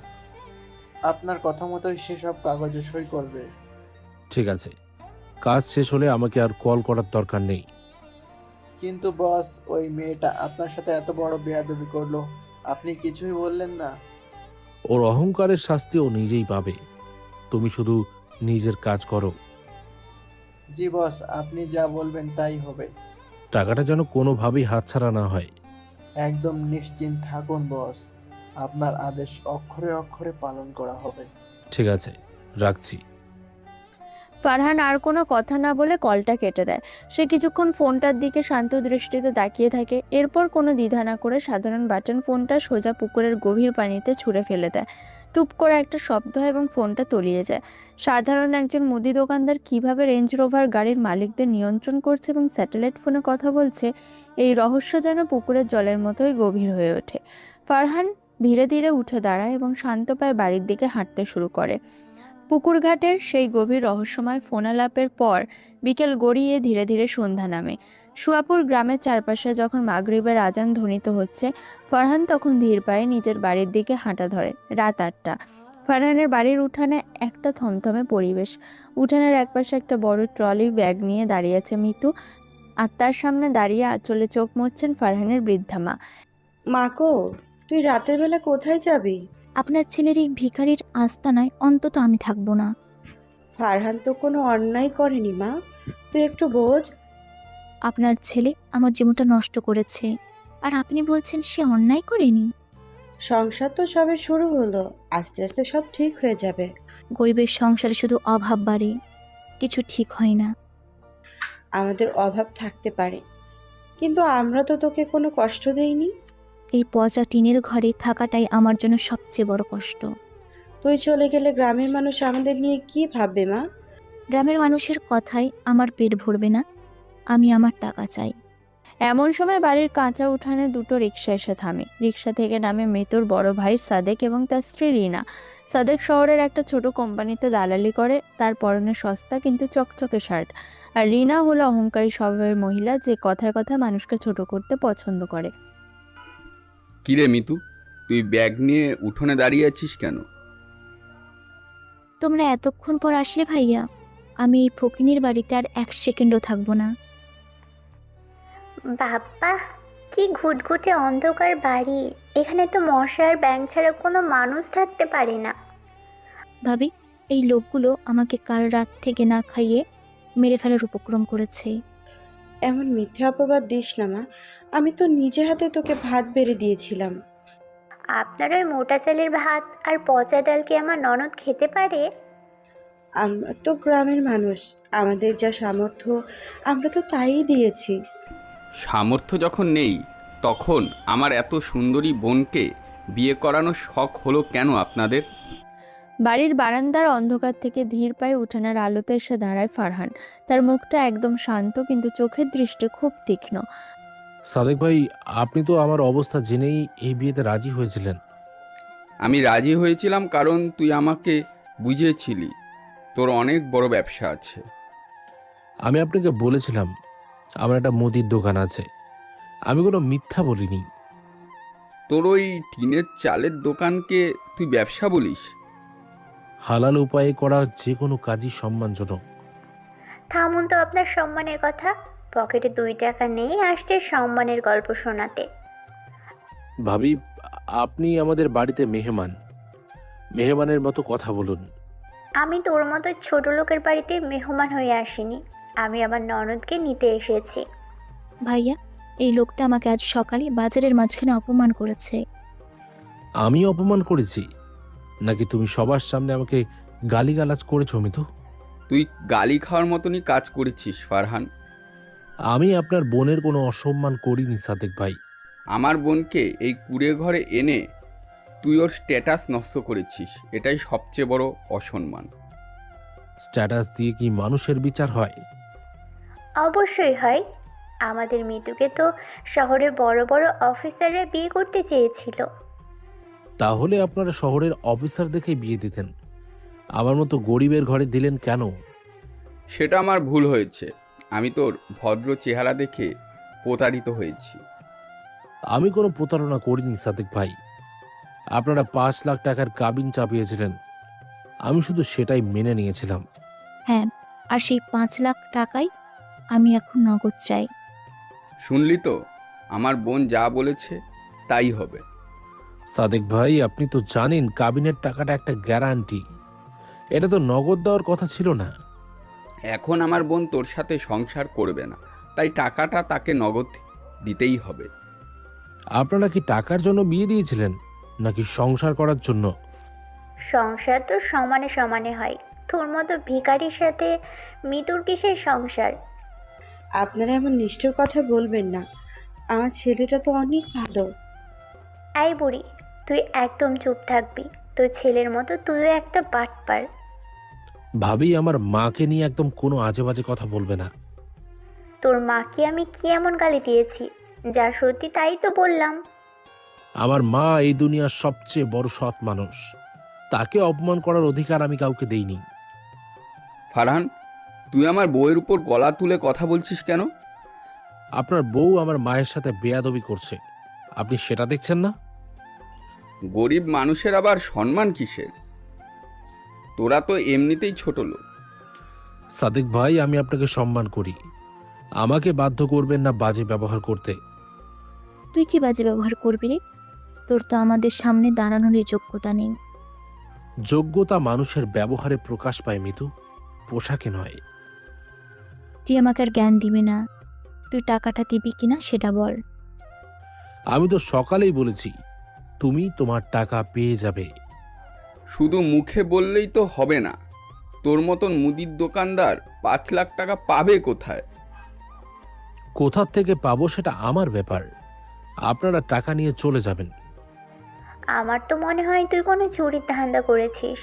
আপনার কথা মতোই সেসব কাগজে সই করবে। ঠিক আছে, কাজ শেষ হলে আমাকে আর কল করার দরকার নেই। কিন্তু বস, ওই মেয়েটা আপনার সাথে এত বড় বেয়াদবি করলো, আপনি কিছুই বললেন না? ওর অহংকারের শাস্তি ও নিজেই পাবে। তুমি শুধু নিজের কাজ করো। জি বস, আপনি যা বলবেন তাই হবে। টাকাটা যেন কোনোভাবেই হাতছাড়া না হয়। একদম নিশ্চিন্ত থাকুন বস, আপনার আদেশ অক্ষরে অক্ষরে পালন করা হবে। ঠিক আছে, রাখছি। ফারহান আর কোনো কথা না বলে কলটা কেটে দেয়। সে কিছুক্ষণ ফোনটার দিকে শান্ত দৃষ্টিতে তাকিয়ে থাকে। এরপর কোনো দ্বিধা না করে সাধারণ বাটন ফোনটা সোজা পুকুরের গভীর পানিতে ছুঁড়ে ফেলে দেয়। টুপ করে একটা শব্দ হয় এবং ফোনটা তলিয়ে যায়। সাধারণ একজন মুদি দোকানদার কিভাবে রেঞ্জ রোভার গাড়ির মালিকদের নিয়ন্ত্রণ করছে এবং স্যাটেলাইট ফোনে কথা বলছে, এই রহস্য যেন পুকুরের জলের মতোই গভীর হয়ে ওঠে। ফারহান ধীরে ধীরে উঠে দাঁড়ায় এবং শান্ত পায়ে বাড়ির দিকে হাঁটতে শুরু করে। পুকুরঘাটের সেই গভীর রহস্যময় ফোনালাপের পর বিকেল গড়িয়ে ধীরে ধীরে সন্ধ্যা নামে। সুয়াপুর গ্রামের চারপাশে যখন মাগরিবের আজান ধ্বনিত হচ্ছে, ফারহান তখন ধীর পায়ে নিজের বাড়ির দিকে হাঁটা ধরে। রাত 8টা। ফারহানের বাড়ির উঠানে একটা থমথমে পরিবেশ। উঠানের একপাশে একটা বড় ট্রলি ব্যাগ নিয়ে দাঁড়িয়ে আছে মিতু, আর তার সামনে দাঁড়িয়ে আঁচলে চোখ মুছছেন ফারহানের বৃদ্ধা মা। মাগো, তুই রাতের বেলা কোথায় যাবি? আপনার ছেলের এই ভিখারির আস্তানায় অন্তত আমি থাকবো না। ফারহান তো কোনো অন্যায় করেনি মা, তুই একটু বোঝ। আপনার ছেলে আমার জীবনটা নষ্ট করেছে, আর আপনি বলছেন সে অন্যায় করেনি? সংসার তো সবে শুরু হলো, আস্তে আস্তে সব ঠিক হয়ে যাবে। গরিবের সংসারে শুধু অভাব বাড়ে, কিছু ঠিক হয় না। আমাদের অভাব থাকতে পারে, কিন্তু আমরা তো তোকে কোনো কষ্ট দেইনি। এই পচা টিনের ঘরে থাকাটাই আমার জন্য সবচেয়ে বড় কষ্ট। তুই চলে গেলে গ্রামের মানুষ আমাদের নিয়ে কি ভাববে মা? গ্রামের মানুষের কথায় আমার পেট ভরবে না। আমি আমার টাকা চাই। এমন সময় বাড়ির কাঁচা উঠানে দুটো রিক্সা এসে থামে। রিক্সা থেকে নামে মৃতুর বড় ভাই সাদেক এবং তার স্ত্রী রিনা। সাদেক শহরের একটা ছোট কোম্পানিতে দালালি করে, তার পরনে সস্তা কিন্তু চকচকে শার্ট। আর রিনা হলো অহংকারী স্বভাবের মহিলা, যে কথায় কথায় মানুষকে ছোট করতে পছন্দ করে। কিরে মিতু, তুই ব্যাগ নিয়ে উঠোনে দাঁড়িয়ে আছিস কেন? তোমরা এতক্ষণ পর আসলে ভাইয়া, আমি এই ফকিনীর বাড়িতে আর 1 সেকেন্ডও থাকবো না। বাবা, কি ঘুটঘুটে অন্ধকার বাড়ি! এখানে তো মশা আর ব্যাঙ ছাড়া কোনো মানুষ থাকতে পারে না। ভাবি, এই লোকগুলো আমাকে কাল রাত থেকে না খাইয়ে মেরে ফেলার উপক্রম করেছে। এমন মিথ্যে অপবাদ দিস না মা, আমি তো নিজে হাতে তোকে ভাত বেড়ে দিয়েছিলাম। আপনার ওই মোটা চালের ভাত আর পচা ডাল কি আমার ননদ খেতে পারে? আমরা তো গ্রামের মানুষ, আমাদের যা সামর্থ্য আমরা তো তাই দিয়েছি। সামর্থ্য যখন নেই, তখন আমার এত সুন্দরী বোনকে বিয়ে করানোর শখ হলো কেন আপনাদের? বাড়ির বারান্দার অন্ধকার থেকে ধীর পায়ে উঠানের আলোতে এসে দাঁড়ায় ফারহান। তার মুখটা একদম শান্ত, কিন্তু চোখের দৃষ্টি খুব তীক্ষ্ণ। সাদেক ভাই, আপনি তো আমার অবস্থা জেনেই এই বিয়েতে রাজি হয়েছিলেন। আমি রাজি হয়েছিলাম কারণ তুই আমাকে বুঝিয়েছিলি তোর অনেক বড় ব্যবসা আছে। আমি আপনাকে বলেছিলাম আমার একটা মুদির দোকান আছে, আমি কোনো মিথ্যা বলিনি। তোর ওই টিনের চালের দোকানকে তুই ব্যবসা বলিস? হালাল উপায়ে করা যে কোনো কাজই সম্মানজনক। থামুন তো আপনার সম্মানের কথা। পকেটে 2 টাকা নেই, আসছে সম্মানের গল্প শোনাতে। ভাবি, আপনি আমাদের বাড়িতে মেহমান, মেহমানের মতো কথা বলুন। আমি তোর মতো ছোট লোকের বাড়িতে মেহমান হয়ে আসিনি, আমি আমার ননদকে নিতে এসেছি। ভাইয়া, এই লোকটা আমাকে আজ সকালে বাজারের মাঝখানে অপমান করেছে। আমি অপমান করেছি নাকি তুমি সবার সামনে আমাকে গালিগালাজ করেছো মিতু? তুই গালি খাওয়ার মতনই কাজ করেছিস ফারহান। আমি আপনার বোনের কোনো অসম্মান করিনি সাদেক ভাই। আমার বোনকে এই কুড়ে ঘরে এনে তুই ওর স্ট্যাটাস নষ্ট করেছিস, এটাই সবচেয়ে বড় অসম্মান। স্ট্যাটাস দিয়ে কি মানুষের বিচার হয়? অবশ্যই হয়। আমাদের মিতুকে তো শহরের বড় বড় অফিসাররা বিয়ে করতে চেয়েছিল। তাহলে আপনারা শহরের অফিসার দেখে বিয়ে দিতেন, আমার মতো গরিবের ঘরে দিলেন কেন? সেটা আমার ভুল হয়েছে, আমি তোর ভদ্র চেহারা দেখে প্রতারিত হয়েছি। আমি কোনো প্রতারণা করিনি সাদেক ভাই। আপনারা 5 লাখ টাকার কাবিন চাপিয়েছিলেন, আমি শুধু সেটাই মেনে নিয়েছিলাম। হ্যাঁ, আর সেই 5 লাখ টাকাই আমি এখন নগদ চাই। শুনলি তো, আমার বোন যা বলেছে তাই হবে। সাদেক ভাই, আপনি তো জানেন কাবিনের টাকাটা একটা গ্যারান্টি, এটা তো নগদ দেওয়ার কথা ছিল না। এখন আমার বোন তোর সাথে সংসার করবে না, তাই টাকাটা তাকে নগদ দিতেই হবে। আপনারা কি টাকার জন্য বিয়ে দিয়েছিলেন নাকি সংসার করার জন্য? সংসার তো সমানে সমানে হয়, তোর মতো ভিখারির সাথে মিতুর কিসের সংসার? আপনারা এমন নিষ্ঠুর কথা বলবেন না, আমার ছেলেটা তো অনেক ভালো। এই বুড়ি, তুই একদম চুপ থাকবি। তোর ছেলের মতো তুইও একটা বাটপার। ভাবি, আমার মাকে নিয়ে একদম কোনো আজে বাজে কথা বলবে না। তোর মাকে আমি কি এমন গালি দিয়েছি? যা সত্যি তাই তো বললাম। আমার মা এই দুনিয়ার সবচেয়ে বড় সৎ মানুষ, তাকে অপমান করার অধিকার আমি কাউকে দেইনি। ফারহান, তুই আমার বউয়ের উপর গলা তুলে কথা বলছিস কেন? আপনার বউ আমার মায়ের সাথে বেয়াদবি করছে, আপনি সেটা দেখছেন না? গরিব মানুষের আবার সম্মান কিসের? তোরা তো এমনিতেই ছোট লোক। সাদিক ভাই, আমি আপনাকে সম্মান করি, আমাকে বাধ্য করবেন না বাজে ব্যবহার করতে। তুই কি বাজে ব্যবহার করবি রে? তোর তো আমাদের সামনে দাঁড়ানোরই যোগ্যতা নেই। যোগ্যতা মানুষের ব্যবহারে প্রকাশ পায় মিতু, পোশাকে নয়। তুই আমাকে আর জ্ঞান দিবি না। তুই টাকাটা দিবি কিনা সেটা বল। আমি তো সকালেই বলেছি তুমি তোমার টাকা পেয়ে যাবে। শুধু মুখে বললেই তো হবে না। তোর মতন মুদির দোকানদার 5 লাখ টাকা পাবে কোথায়? কোথা থেকে পাবো সেটা আমার ব্যাপার, আপনারা টাকা নিয়ে চলে যাবেন। আমার তো মনে হয় তুই কোনো চুরির ধান্দা করেছিস।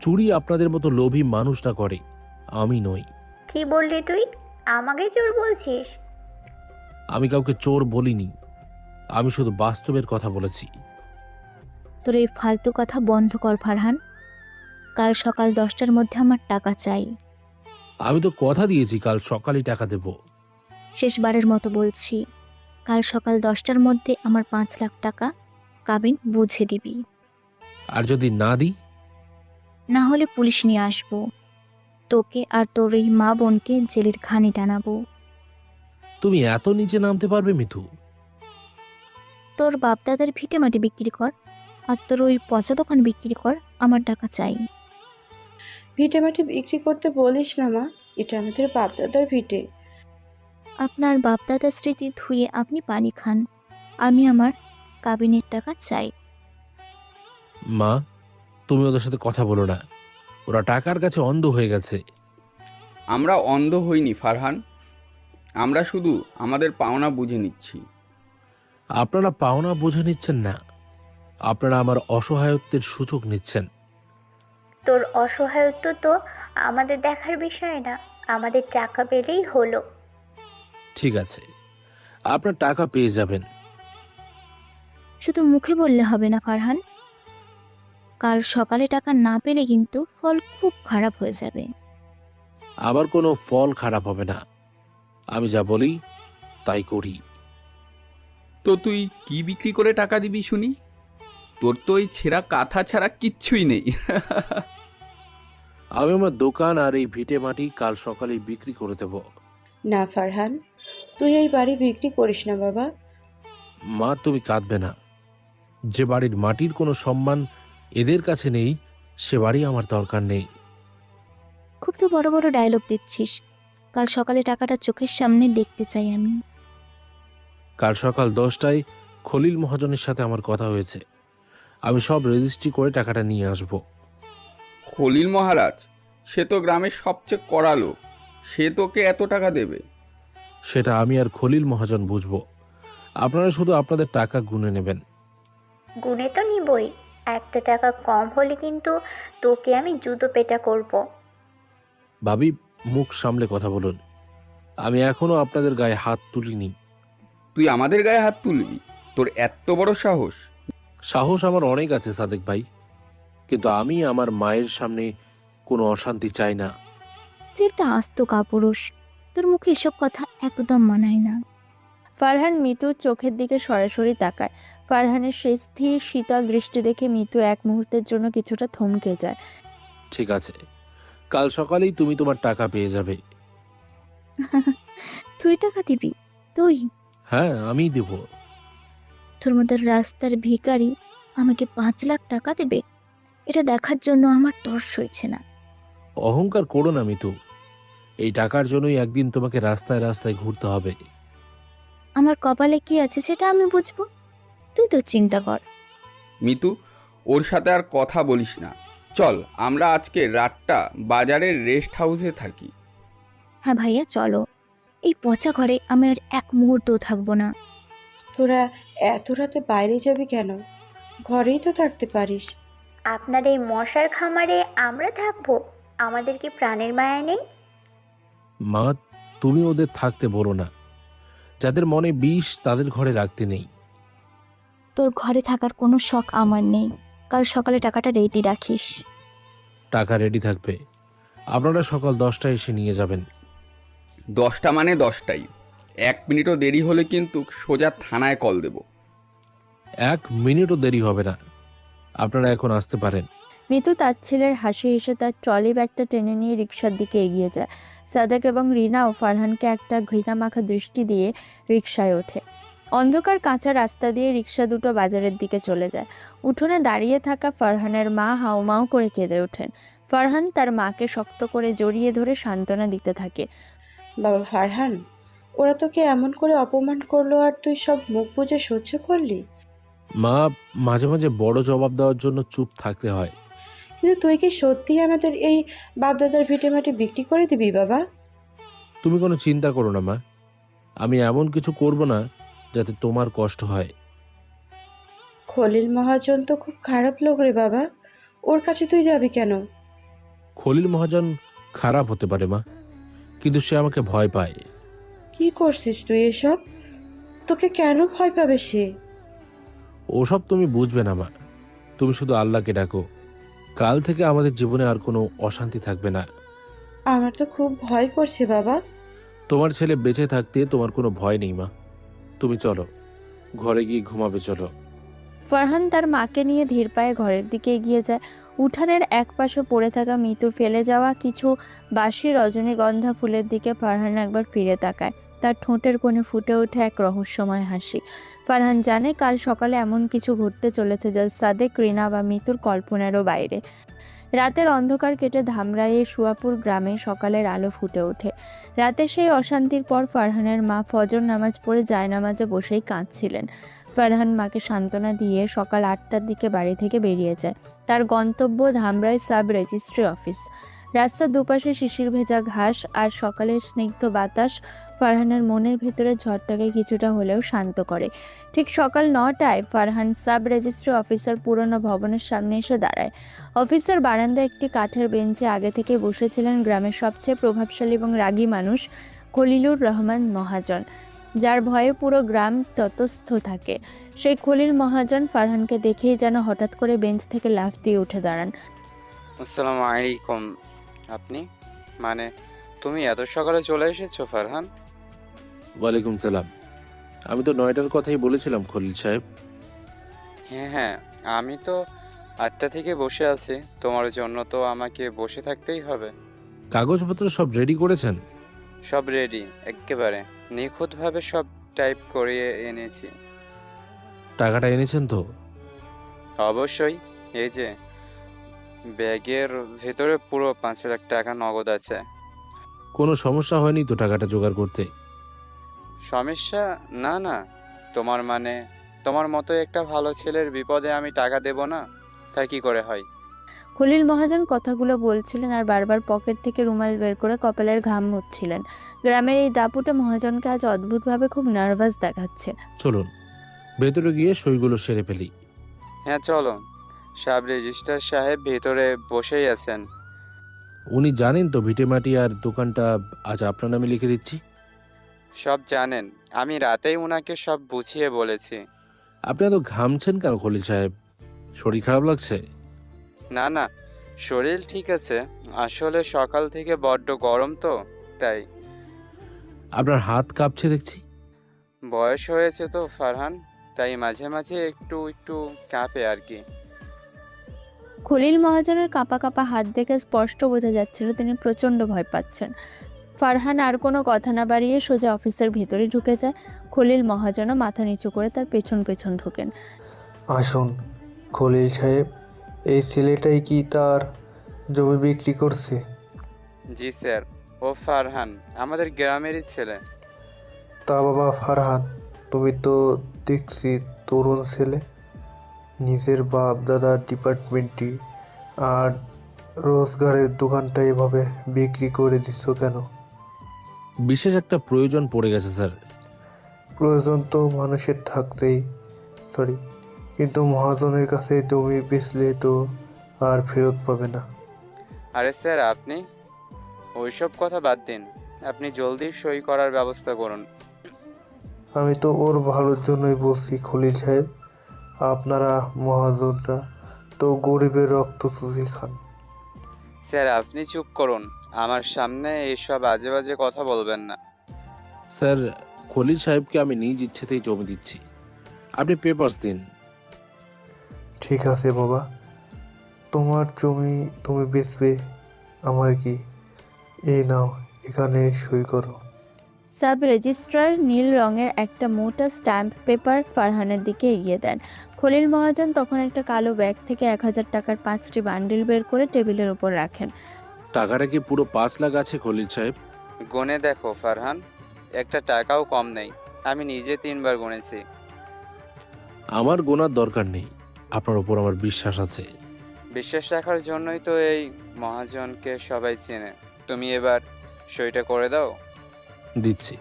চুরি আপনাদের মতো লোভী মানুষটা করে, আমি নই। কি বললি তুই? আমাকে চোর বলছিস? আমি কাউকে চোর বলিনি, আমি শুধু বাস্তবের কথা বলেছি। তোর এই ফালতু কথা বন্ধ কর ফারহান। কাল সকাল 10টার মধ্যে আমার টাকা চাই। আমি তো কথা দিয়েছি কাল সকালেই টাকা দেব। শেষবারের মতো বলছি, কাল সকাল 10টার মধ্যে আমার 5 লাখ টাকা কাবিন বুঝে দিবি। আর যদি না দিই? না হলে পুলিশ নিয়ে আসবো, তোকে আর তোর এই মা বোনকে জেলের ঘানি টানাবো। তুমি এত নিচে নামতে পারবে মিতু? তোর বাপদাদার ভিটে মাটি বিক্রি কর, আর তোর ওই পচা দোকান বিক্রি কর, আমার টাকা চাই। ভিটে মাটি বিক্রি করতে বলিস না মা, এটা আমাদের বাপদাদার ভিটে। আপনার বাপদাদার স্মৃতি ধুয়ে আপনি পানি খান, আমি আমার কাবিনের টাকা চাই। মা, তুমি ওদের সাথে কথা বলো না, ওরা টাকার কাছে অন্ধ হয়ে গেছে। আমরা অন্ধ হইনি ফারহান, আমরা শুধু আমাদের পাওনা বুঝে নিচ্ছি। আপনারা পাওনা বুঝে নিচ্ছেন না, আপনারা আমার অসহায়ত্বের সুযোগ নিচ্ছেন। তোর অসহায়ত্ব তো আমাদের দেখার বিষয় না, আমাদের টাকা পেলেই হলো। ঠিক আছে, আপনার টাকা পেয়ে যাবেন। শুধু মুখে বললে হবে না ফারহান, কাল সকালে টাকা না পেলে কিন্তু ফল খুব খারাপ হয়ে যাবে। আমার কোনো ফল খারাপ হবে না, আমি যা বলি তাই করি। তো তুই কি বিক্রি করে টাকা দিবি শুনি? তোর তো ওই ছেঁড়া কাঁথা ছাড়া কিচ্ছুই নেই। আমি আমার দোকান আর এই ভিটে মাটি কাল সকালে বিক্রি করে দেব। না ফারহান, তুই এই বাড়ি বিক্রি করিস না বাবা। মা, তুমি কাঁদবে না। যে বাড়ির মাটির কোনো সম্মান এদের কাছে নেই, সে বাড়ি আমার দরকার নেই। খুব তো বড় বড় ডায়লগ দিচ্ছিস, কাল সকালে টাকাটা চোখের সামনে দেখতে চাই আমি। কাল সকাল 10টায় খলিল মহাজনের সাথে আমার কথা হয়েছে, আমি সব রেজিস্ট্রি করে টাকাটা নিয়ে আসব। খলিল মহারাজ, সে তো গ্রামের সবচেয়ে কড়া লোক, সে তোকে এত টাকা দেবে? সেটা আমি আর খলিল মহাজন বুঝবো, আপনারা শুধু আপনাদের টাকা গুনে নেবেন। গুনে তো নিবই, একটা টাকা কম হলে কিন্তু তোকে আমি জুতো পেটা করব। ভাবি, মুখ সামলে কথা বলুন, আমি এখনো আপনাদের গায়ে হাত তুলিনি। তুই আমাদের গায়ে হাত তুলবি? তোর এত বড় সাহস? সাহস আমার অনেক আছে সাদেক ভাই, কিন্তু আমি আমার মায়ের সামনে কোনো অশান্তি চাই না। তুই একটা আস্ত কাপুরুষ, তোর মুখে এসব কথা একদম মানায় না। ফারহান মিতুর চোখের দিকে সরাসরি তাকায়। ফারহানের সেই স্থির শীতল দৃষ্টি দেখে মিতু এক মুহূর্তের জন্য কিছুটা থমকে যায়। ঠিক আছে, কাল সকালেই তুমি তোমার টাকা পেয়ে যাবে। তুই টাকা দিবি? তুই? হ্যাঁ, আমিই দেব। তোর মতো রাস্তার ভিখারি আমাকে 5 লাখ টাকা দেবে, এটা দেখার জন্য আমার তর্স হয়েছে না। অহংকার করো না মিতু, এই টাকার জন্যই একদিন তোমাকে রাস্তায় রাস্তায় ঘুরতে হবে। আমার কপালে কি আছে সেটা আমি বুঝবো, তুই তো চিন্তা কর। মিতু, ওর সাথে আর কথা বলিস না। চল, আমরা আজকে রাতটা বাজারের রেস্ট হাউসে থাকি। হ্যাঁ ভাইয়া চলো, এই পচা ঘরে আমি আর এক মুহূর্তও থাকবো না। তোরা এত রাতে বাইরে যাবি কেন? ঘরেই তো থাকতে পারিস। আপনার এই মশার খামারে আমরা থাকবো? আমাদের কি প্রাণের মায়া নেই? মা, তুমি ওদের থাকতে বলো না, যাদের মনে বিষ তাদের ঘরে রাখতে নেই। তোর ঘরে থাকার কোনো শখ আমার নেই। কাল সকালে টাকাটা রেডি রাখিস। টাকা রেডি থাকবে, আপনারা সকাল 10টায় এসে নিয়ে যাবেন। 10টা মানে 10টাই। 1 মিনিটও দেরি হলে কিন্তু সোজা থানায় কল দেব। 1 মিনিটও দেরি হবে না, আপনারা এখন আসতে পারেন। মিতু তাচ্ছিলের হাসি হেসে তার ট্রলি ব্যাগটা টেনে নিয়ে রিকশার দিকে এগিয়ে যায়। সাদেক এবং রিনাও ফারহানকে একটা ঘৃণামাখা দৃষ্টি দিয়ে রিকশায় ওঠে। অন্ধকার কাঁচা রাস্তা দিয়ে রিকশা দুটো বাজারের দিকে চলে যায়। উঠোনে দাঁড়িয়ে থাকা ফারহানের মা হাউমাউ করে কেঁদে ওঠেন। ফারহান তার মাকে শক্ত করে জড়িয়ে ধরে সান্ত্বনা দিতে থাকে। বাবা ফারহান, ওরা তোকে এমন করে অপমান করলো আর তুই সব মুখ বুজে সহ্য করলি? মা, মাঝে মাঝে বড় জবাব দেওয়ার জন্য চুপ থাকতে হয়। কিন্তু তুই কি সত্যিই আমাদের এই বাপদাদার ভিটেমাটি বিক্রি করে দিবি বাবা? তুমি কোনো চিন্তা করো না মা, আমি এমন কিছু করব না যাতে তোমার কষ্ট হয়। খলিল মহাজন তো খুব খারাপ লোক রে বাবা, ওর কাছে তুই যাবি কেন? খলিল মহাজন খারাপ হতে পারে মা, কিন্তু সে আমাকে ভয় পায়। কি করছিস তুই এসব? তোকে কেন ভয় পাবে সে? ওসব তুমি বুঝবে না মা, তুমি শুধু আল্লাহকে ডাকো। কাল থেকে আমাদের জীবনে আর কোনো অশান্তি থাকবে না। আমার তো খুব ভয় করছে বাবা। তোমার ছেলে বেঁচে থাকতে তোমার কোনো ভয় নেই মা, তুমি চলো ঘরে গিয়ে ঘুমাবে, চলো। ফারহান তার মাকে নিয়ে ধীর পায়ে ঘরের দিকে এগিয়ে যায়। উঠানের এক পাশে পড়ে থাকা মিতুর ফেলে যাওয়া কিছু বাসি রজনীগন্ধা ফুলের দিকে ফারহান একবার ফিরে তাকায়। তার ঠোঁটের কোণে ফুটে ওঠে এক রহস্যময় হাসি। ফারহান জানে কাল সকালে এমন কিছু ঘটতে চলেছে যা সাদেক, রিনা বা মিতুর কল্পনারও বাইরে। রাতের অন্ধকার কেটে ধামরাইয়ে সুয়াপুর গ্রামে সকালের আলো ফুটে ওঠে। রাতে সেই অশান্তির পর ফারহানের মা ফজর নামাজ পড়ে জায়নামাজে বসেই কাঁদছিলেন। ফারহান মাকে সান্ত্বনা দিয়ে সকাল 8টার দিকে বাড়ি থেকে বেরিয়ে যায়। তার গন্তব্য ধামরাই সাব রেজিস্ট্রি অফিস। রাস্তার দুপাশে শিশির ভেজা ঘাস আর সকালের স্নিগ্ধ বাতাস ফারহানের মনের ভেতরে ঝড়টাকে কিছুটা হলেও শান্ত করে। ঠিক সকাল 9টায় ফারহান সাব রেজিস্ট্রি অফিসার পুরনো ভবনের সামনে এসে দাঁড়ায়। অফিসের বারান্দায় একটি কাঠের বেঞ্চে আগে থেকে বসেছিলেন গ্রামের সবচেয়ে প্রভাবশালী এবং রাগী মানুষ খলিলুর রহমান মহাজন, যার ভয়ে পুরো গ্রাম ততস্থ থাকে। সেই খলিল মহাজন ফারহানকে দেখেই যেন হঠাৎ করে বেঞ্চ থেকে লাফ দিয়ে উঠে দাঁড়ান। আসসালামু আলাইকুম। আপনি মানে তুমি এত সকালে চলে এসেছো ফারহান? ওয়ালাইকুম সালাম। আমি তো 9টার কথাই বলেছিলাম খলিল সাহেব। হ্যাঁ হ্যাঁ, আমি তো 8টা থেকে বসে আছি, তোমার জন্য তো আমাকে বসে থাকতেই হবে। কাগজপত্র সব রেডি করেছেন? সব রেডি, একেবারে নিখুঁতভাবে সব টাইপ করিয়ে এনেছি। টাকাটা এনেছেন তো? অবশ্যই, এই যে ব্যাগের ভেতরে পুরো 5 লাখ টাকা নগদ আছে। কোনো সমস্যা হয়নি তো টাকাটা জোগাড় করতে? সমস্যা? না না, তোমার মতো একটা ভালো ছেলের বিপদে আমি টাকা দেব না, তা কি করে হয়? খলিল মহাজন কথাগুলো বলছিলেন আর বারবার পকেট থেকে রুমাল বের করে কপালের ঘাম মুছছিলেন। গ্রামের এই দাপুটে মহাজনকে আজ অদ্ভুতভাবে খুব নার্ভাস দেখাচ্ছে। চলুন ভেতরে গিয়ে সইগুলো সেরে ফেলি। হ্যাঁ চলো, সাব রেজিস্ট্রার সাহেব ভেতরে বসেই আছেন। উনি জানেন তো ভিটেমাটি আর দোকানটা আজ আপনার নামে লিখে দিচ্ছি? সব জানেন, আমি রাতেই উনাকে সব বুঝিয়ে বলেছি। আপনি এত ঘামছেন কেন খলিল সাহেব? শরীর খারাপ লাগছে? না না, শরীর ঠিক আছে, আসলে সকাল থেকে বড্ড গরম তো তাই। আপনার হাত কাঁপছে দেখছি। বয়স হয়েছে তো ফারহান, তাই মাঝে মাঝে একটু একটু কাঁপে আর কি। খলিল মহাজনের কাঁপা কাঁপা হাত দেখে স্পষ্ট বোঝা যাচ্ছিল তিনি প্রচণ্ড ভয় পাচ্ছেন। ফারহান আর কোনো কথা না বাড়িয়ে সোজা অফিসের ভেতরে ঢুকে যায়। খলিল মহাজনও মাথা নিচু করে তার পেছন পেছন ঢোকেন। আসুন খলিল সাহেব, এই ছেলেটাই কি তার জমি বিক্রি করছে? জি স্যার, ও ফারহান আমাদের গ্রামেরই ছেলে। তা বাবা ফারহান, তুমি তো দেখছি তরুণ ছেলে, নিজের বাপ দাদার ডিপার্টমেন্টটি আর রোজগারের দোকানটা এভাবে বিক্রি করে দিচ্ছ কেন? বিশেষ একটা প্রয়োজন পড়ে গেছে স্যার। প্রয়োজন তো মানুষের থাকতেই, কিন্তু মহাজনের কাছে জমি বেচলে তো আর ফেরত পাবে না। আরে স্যার, আপনি ওইসব কথা বাদ দিন, আপনি জলদি সই করার ব্যবস্থা করুন। আমি তো ওর ভালোর জন্যই বলছি খলিল সাহেব, আপনারা মহাজনরা তো গরিবের রক্ত চুষে খান। স্যার আপনি চুপ করুন, আমার সামনে এইসব আজে বাজে কথা বলবেন না। স্যার, খলিল সাহেবকে আমি নিজ ইচ্ছেতেই জমি দিচ্ছি, আপনি পেপারস দিন। ঠিক আছে বাবা, তোমার জমি তুমি বেচবে, আমার কি? এই নাও, এখানে সই করো। সাব রেজিস্ট্রার নীল রঙের একটা মোটা স্ট্যাম্প পেপার ফারহানের দিকে এগিয়ে দেন। খলিল মহাজন তখন একটা কালো ব্যাগ থেকে 1000 টাকার 5টি বান্ডিল বের করে টেবিলের উপর রাখেন। টাকাটা কি পুরো 5 লাখ আছে খলিল সাহেব? গুনে দেখো ফারহান, একটা টাকাও কম নেই, আমি নিজে 3 বার গুনেছি। আমার গোনার দরকার নেই, আপনার উপর আমার বিশ্বাস আছে। বিশ্বাস রাখার জন্যই তো এই মহাজনকে সবাই চেনে। তুমি এবার সইটা করে দাও। দিচ্ছি।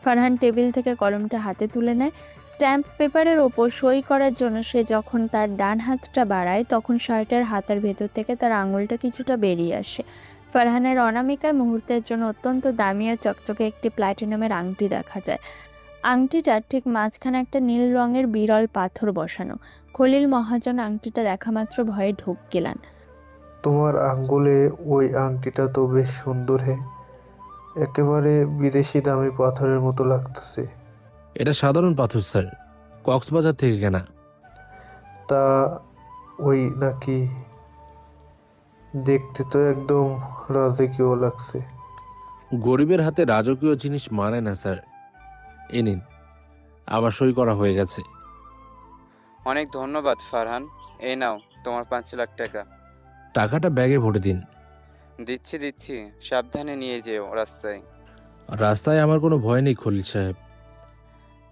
ফারহান টেবিল থেকে কলমটা হাতে তুলে নেয়। স্ট্যাম্প পেপারের ওপর সই করার জন্য সে যখন তার ডান হাতটা বাড়ায় তখন শার্টের হাতার ভেতর থেকে তার আঙুলটা কিছুটা বেরিয়ে আসে। ফারহানের অনামিকায় মুহূর্তের জন্য অত্যন্ত দামি আর চকচকে একটি প্ল্যাটিনামের আংটি দেখা যায়। আংটিটার ঠিক মাঝখানে একটা নীল রঙের বিরল পাথর বসানো। খলিল মহাজন আংটিটা দেখা মাত্র ভয়ে ঢোক গেলেন। তোমার আঙ্গুলে ওই আংটিটা তো বেশ সুন্দর হে, একেবারে বিদেশি দামি পাথরের মতো লাগতেছে। এটা সাধারণ পাথর স্যার, কক্সবাজার থেকে কেনা। তা ওই নাকি? দেখতে তো একদম রাজকীয় লাগছে। গরিবের হাতে রাজকীয় জিনিস মানে না স্যার। এ নিন, আমার সই করা হয়ে গেছে। অনেক ধন্যবাদ ফারহান, এই নাও তোমার 5 লাখ টাকা। টাকাটা ব্যাগে ভরে দিন। দিচ্ছি, সাবধানে নিয়ে যেও রাস্তায়। রাস্তায় আমার কোনো ভয় নেই খলিল সাহেব।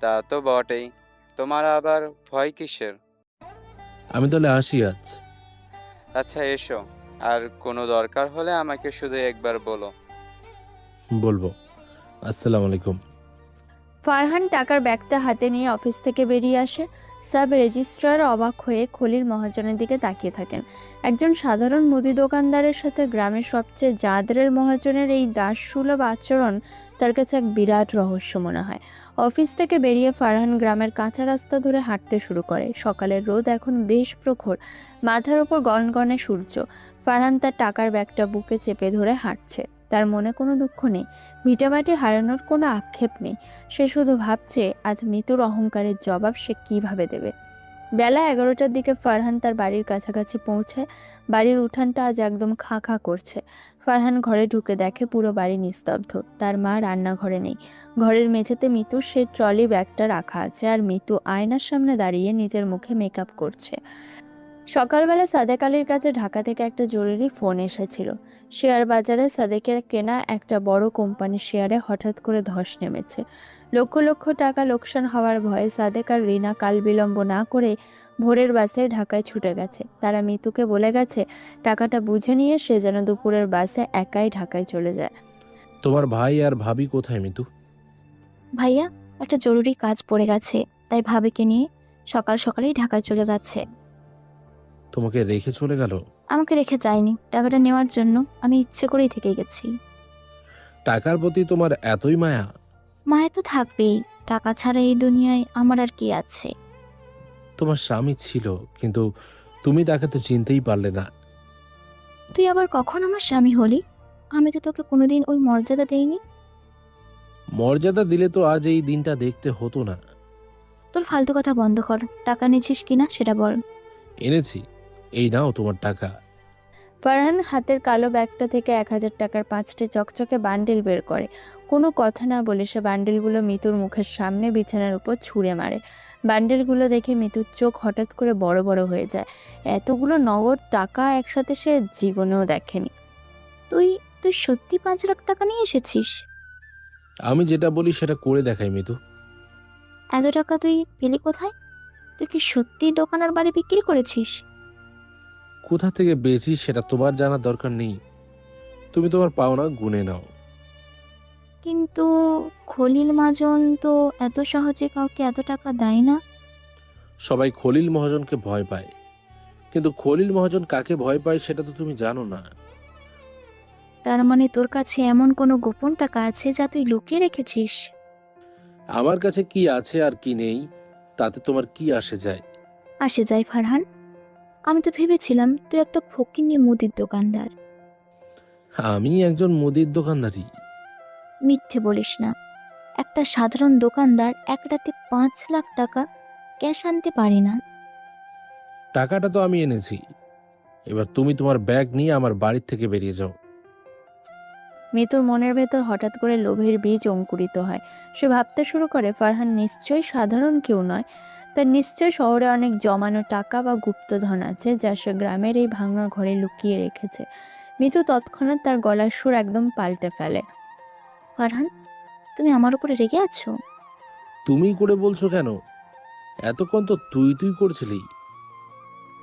তা তো বটেই, তোমার আবার ভয় কিসের? আমি তাহলে আসি আজ। আচ্ছা এসো, আর কোনো দরকার হলে আমাকে শুধু একবার বলো। বলবো। আসসালামু আলাইকুম। ফারহান টাকার ব্যাগটা হাতে নিয়ে অফিস থেকে বেরিয়ে আসে। সাব রেজিস্ট্রার অবাক হয়ে খলিল মহাজনের দিকে তাকিয়ে থাকেন। একজন সাধারণ মুদি দোকানদারের সাথে গ্রামের সবচেয়ে জাদরের মহাজনের এই দাসসুলভ আচরণ তার কাছে এক বিরাট রহস্য মনে হয়। অফিস থেকে বেরিয়ে ফারহান গ্রামের কাঁচা রাস্তা ধরে হাঁটতে শুরু করে। সকালের রোদ এখন বেশ প্রখর, মাথার ওপর গনগনে সূর্য। ফারহান তার টাকার ব্যাগটা বুকে চেপে ধরে হাঁটছে। তার মনে কোনো দুঃখ নেই, ভিটামাটি হারানোর কোনো আক্ষেপ নেই। সে শুধু ভাবছে আজ মৃত্যুর অহংকারের জবাব সে কিভাবে দেবে। বেলা 11টার দিকে ফারহান তার বাড়ির কাছাকাছি পৌঁছায়। বাড়ির উঠানটা আজ একদম খাঁ খাঁ করছে। ফারহান ঘরে ঢুকে দেখে পুরো বাড়ি নিস্তব্ধ। তার মা রান্নাঘরে নেই। ঘরের মেঝেতে মিতুর সেই ট্রলি ব্যাগটা রাখা আছে, আর মিতু আয়নার সামনে দাঁড়িয়ে নিজের মুখে মেকআপ করছে। সকালবেলা সাদেক আলীর কাছে ঢাকা থেকে একটা জরুরি ফোন এসেছিল। শেয়ার বাজারে সাদেকের কেনা একটা বড় কোম্পানির শেয়ারে হঠাৎ করে ধস নেমেছে। লক্ষ লক্ষ টাকা লোকসান হওয়ার ভয়ে সাদেক আর রিনা কাল বিলম্ব না করে ভোরের বাসে ঢাকায় ছুটে গেছে। তারা মিতুকে বলে গেছে টাকাটা বুঝে নিয়ে সে যেন দুপুরের বাসে একাই ঢাকায় চলে যায়। তোমার ভাই আর ভাবি কোথায় মিতু? ভাইয়া একটা জরুরি কাজ পড়ে গেছে, তাই ভাবিকে নিয়ে সকাল সকালেই ঢাকায় চলে গেছে। তোমাকে রেখে চলে গেল? আমাকে রেখে যায়নি, টাকাটা নেওয়ার জন্য আমি ইচ্ছে করেই থেকে গেছি। টাকার প্রতি তোমার এতই মায়া? মায়া তো থাকবেই, টাকা ছাড়া এই দুনিয়ায় আমার আর কি আছে। তোমার স্বামী ছিল, কিন্তু তুমি তাকে তো চিনতেই পারলে না। তুই আবার কখন আমার স্বামী হলি? আমি তো তোকে কোনোদিন ওই মর্যাদা দেইনি। মর্যাদা দিলে তো আজ এই দিনটা দেখতে হতো না। তোর ফালতু কথা বন্ধ কর, টাকা নিয়েছিস কিনা সেটা বল। এনেছি, এই নাও তোমার টাকা। ফারহান হাতের কালো ব্যাগটা থেকে 1000 টাকার 5টি চকচকে বান্ডিল বের করে। কোনো কথা না বলে সে বান্ডিলগুলো মিতুর মুখের সামনে বিছানার উপর ছুঁড়ে মারে। বান্ডিলগুলো দেখে মিতুর চোখ হঠাৎ করে বড় বড় হয়ে যায়। এতগুলো নগদ টাকা একসাথে সে জীবনেও দেখেনি। তুই তুই সত্যি 5 লাখ টাকা নিয়ে এসেছিস? আমি যেটা বলি সেটা করে দেখাই মিতু। এত টাকা তুই পেলি কোথায়? তুই কি সত্যি দোকান আর বাড়ি বিক্রি করেছিস? কোথা থেকে বেশি সেটা তোমার জানার দরকার নেই। তুমি তোমার পাওনা গুনে নাও। কিন্তু খলিল মহাজন তো এত সহজে কাউকে এত টাকা দেয় না। সবাই খলিল মহাজনকে ভয় পায়, কিন্তু খলিল মহাজন কাকে ভয় পায় সেটা তো তুমি জানো না। তার মানে তোর কাছে এমন কোনো গোপন টাকা আছে যা তুই লুকিয়ে রেখেছিস? আমার কাছে কি আছে আর কি নেই তাতে তোমার কি আসে যায়? আসে যাই ফারহান, আমি তো ভেবেছিলাম তুই একটা ফকিন্নি মুদির দোকানদার। আমি একজন মুদির দোকানদারি। মিথ্যে বলিস না। একটা সাধারণ দোকানদার এক রাতে 5 লাখ টাকা ক্যাশ আনতে পারে না। টাকাটা তো আমি এনেছি। এবার তুমি তোমার ব্যাগ নিয়ে আমার বাড়ির থেকে বেরিয়ে যাও। মিতুর মনের ভেতর হঠাৎ করে লোভের বীজ অঙ্কুরিত হয়। সে ভাবতে শুরু করে ফারহান নিশ্চয়ই সাধারণ কেউ নয়, তার নিশ্চয় শহরে অনেক জমানো টাকা বা গুপ্তধন আছে যা সে গ্রামের এই ভাঙা ঘরে লুকিয়ে রেখেছে। মিতু তৎক্ষণাৎ তার গলার সুর একদম পাল্টে ফেলে। ফারহান, তুমি আমার উপরে রেগে আছো? তুমি করে বলছো কেন? এতক্ষণ তো তুই তুই করছিলি।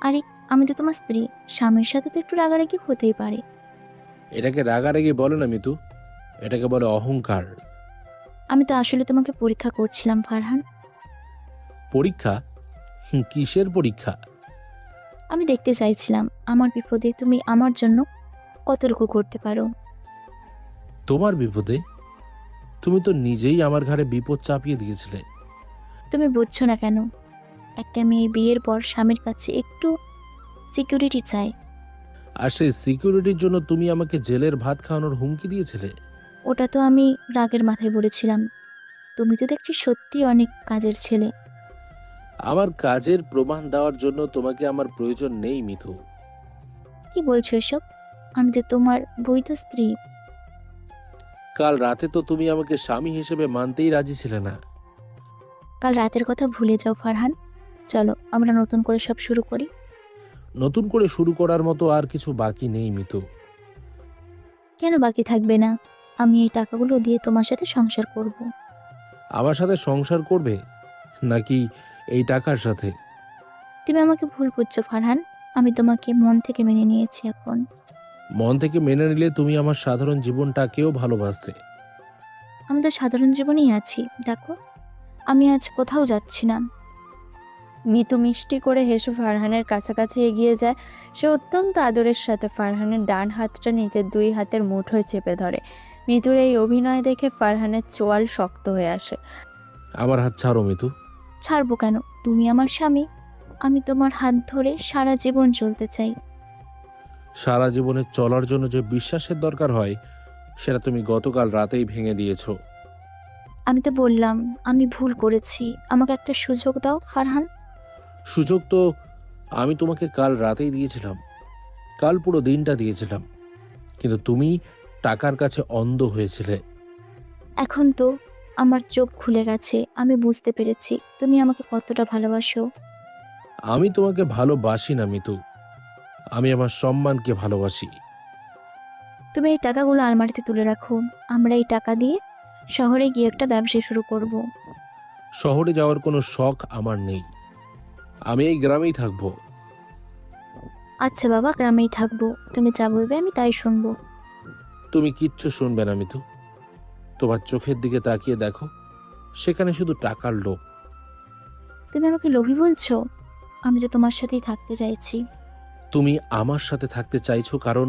আরে আমি তো তোমার স্ত্রী, স্বামীর সাথে তো একটু রাগারাগি হতেই পারে। এটাকে রাগারাগি বলে না মিতু, এটাকে বলে অহংকার। আমি তো আসলে তোমাকে পরীক্ষা করছিলাম ফারহান। পরীক্ষা? কিসের পরীক্ষা? আমি দেখতে চাইছিলাম আমার বিপদে তুমি আমার জন্য কতটুকু করতে পারো। তোমার বিপদে? তুমি তো নিজেই আমার ঘাড়ে বিপদ চাপিয়ে দিয়েছিলে। তুমি বুঝছো না কেন? একটা মেয়ের বিয়ের পর স্বামীর কাছে একটু সিকিউরিটি চাই। আর সেই সিকিউরিটির জন্য তুমি আমাকে জেলের ভাত খাওয়ানোর হুমকি দিয়েছিলে। ওটা তো আমি রাগের মাথায় বলেছিলাম। তুমি তো দেখছি সত্যি অনেক কাজের ছেলে। আমার কাজের প্রমাণ দেওয়ার জন্য তোমাকে আমার প্রয়োজন নেই মিথু। কি বলছো এসব? আমি তো তোমার বৈধ স্ত্রী। কাল রাতে তো তুমি আমাকে স্বামী হিসেবে মানতেই রাজি ছিলে না। কাল রাতের কথা ভুলে যাও ফারহান। চলো আমরা নতুন করে সব শুরু করি। নতুন করে শুরু করার মতো আর কিছু বাকি নেই মিতু। কেন বাকি থাকবে না? আমি এই টাকাগুলো দিয়ে তোমার সাথে সংসার করব। আমার সাথে সংসার করবে নাকি এই টাকার সাথে? তুমি আমাকে ভুল বুঝছো ফারহান। আমি তোমাকে মন থেকে মেনে নিয়েছি এখন। মন থেকে মেনে নিলে তুমি আমার সাধারণ জীবনটাকেও ভালোবাসছে। আমি তো সাধারণ জীবনেই আছি। দেখো, আমি আজ কোথাও যাচ্ছি না। মিতু মিষ্টি করে হেসে ফারহানের কাছাকাছি এগিয়ে যায়। সে অত্যন্ত আদরের সাথে ফারহানের ডান হাতটা নিজের 2 হাতের মুঠোয় চেপে ধরে। মিতুর এই অভিনয় দেখে ফারহানের চোয়াল শক্ত হয়ে আসে। আমার হাত ছাড়ো মিতু। ছাড়বো কেন? তুমি আমার স্বামী। আমি তোমার হাত ধরে সারা জীবন চলতে চাই। সারা জীবনে চলার জন্য যে বিশ্বাসের দরকার হয় সেটা তুমি গতকাল রাতেই ভেঙে দিয়েছো। আমি তো বললাম আমি ভুল করেছি, আমাকে একটা সুযোগ দাও ফারহান। সুযোগ তো আমি তোমাকে কাল রাতেই দিয়েছিলাম, কাল পুরো দিনটা দিয়েছিলাম, কিন্তু তুমি টাকার কাছে অন্ধ হয়েছিলে। এখন তো আমার চোখ খুলে গেছে, আমি বুঝতে পেরেছি তুমি আমাকে কতটা ভালোবাসো। আমি তোমাকে ভালোবাসি না মিতু, আমি আমার সম্মানকে ভালোবাসি। তুমি এই টাকাগুলো আলমারিতে তুলে রাখো। আমরা এই টাকা দিয়ে শহরে গিয়ে একটা ব্যবসা শুরু করব। শহরে যাওয়ার কোনো শখ আমার নেই, আমি এই গ্রামেই থাকবো। আচ্ছা বাবা, গ্রামেই থাকবো। তুমি যা বলবে আমি তাই শুনবো। তুমি কিচ্ছু শুনবে না মিতু। তোমার চোখের দিকে তাকিয়ে দেখো, সেখানে শুধু টাকার লোভ। তুমি আমাকে লোভী বলছো? আমি তো তোমার সাথেই থাকতে চাইছি। তুমি আমার সাথে থাকতে চাইছো কারণ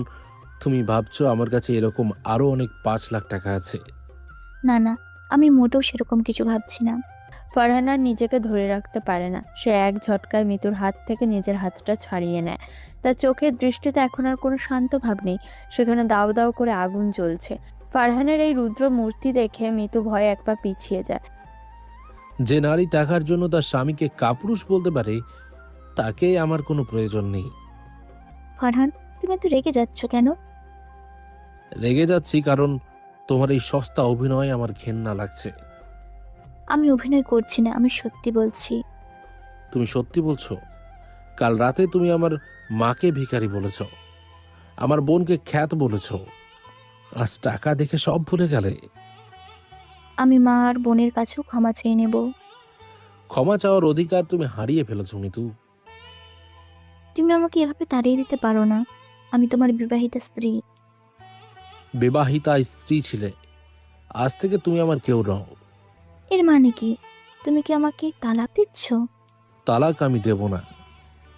তুমি ভাবছো আমার কাছে এরকম আরো অনেক 5 লাখ টাকা আছে। না না, আমি মোটেও সেরকম কিছু ভাবছি না। ফারহান আর নিজেকে ধরে রাখতে পারে না। সে এক ঝটকায় মিতুর হাত থেকে নিজের হাতটা ছাড়িয়ে নেয়। তার চোখের দৃষ্টিতে এখন আর কোনো শান্ত ভাব নেই, সেখানে দাউ দাউ করে আগুন জ্বলছে। ফারহানের এই রুদ্র মূর্তি দেখে মিতু ভয়ে এক পা পিছিয়ে যায়। যে নারী টাকার জন্য তার স্বামীকে কাপুরুষ বলতে পারে তাকে আমার কোনো প্রয়োজন নেই। ফারহান, তুমি এত রেগে যাচ্ছ কেন? রেগে যাচ্ছি কারণ তোমার এই সস্তা অভিনয় আমার ঘেন্না লাগছে। আমি অভিনয় করছি না, আমি সত্যি বলছি। তুমি সত্যি বলছো? কাল রাতে তুমি আমার মাকে ভিখারি বলেছ, আমার বোনকে খ্যাত বলেছ, আজ টাকা দেখে সব ভুলে গেলে। আমি মা আর বোনের কাছেও ক্ষমা চেয়ে নেব। ক্ষমা চাওয়ার অধিকার তুমি হারিয়ে ফেলেছো মিতু। তুমি আমাকে এভাবে তাড়িয়ে দিতে পারো না। আমি তোমার বিবাহিতা স্ত্রী। বিবাহিতা স্ত্রী ছিলে, আজ থেকে তুমি আমার কেউ নও। এর মানে কি? তুমি কি আমাকে তালাক দিচ্ছ? তালাক আমি দেব না,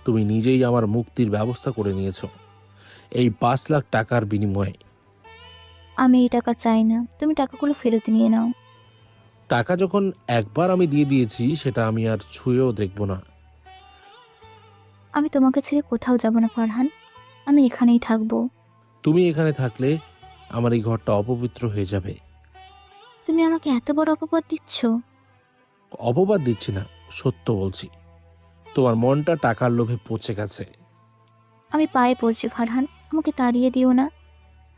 তুমি নিজেই আমার মুক্তির ব্যবস্থা করে নিয়েছো এই 5 লাখ টাকার বিনিময়ে। আমি এই টাকা চাই না, তুমি টাকাগুলো ফেরত নিয়ে নাও। টাকা যখন একবার আমি দিয়ে দিয়েছি সেটা আমি আর ছুঁয়েও দেখব না। আমি তোমাকে ছেড়ে কোথাও যাব না ফারহান, আমি এখানেই থাকবো। তুমি এখানে থাকলে আমার এই ঘরটা অপবিত্র হয়ে যাবে। তুমি আমাকে এত বড় অপবাদ দিচ্ছ। অপবাদ দিচ্ছি না, সত্য বলছি। তোমার মনটা টাকার লোভে পচে গেছে। আমি পায়ে পড়ছি ফারহান, আমাকে তাড়িয়ে দিও না।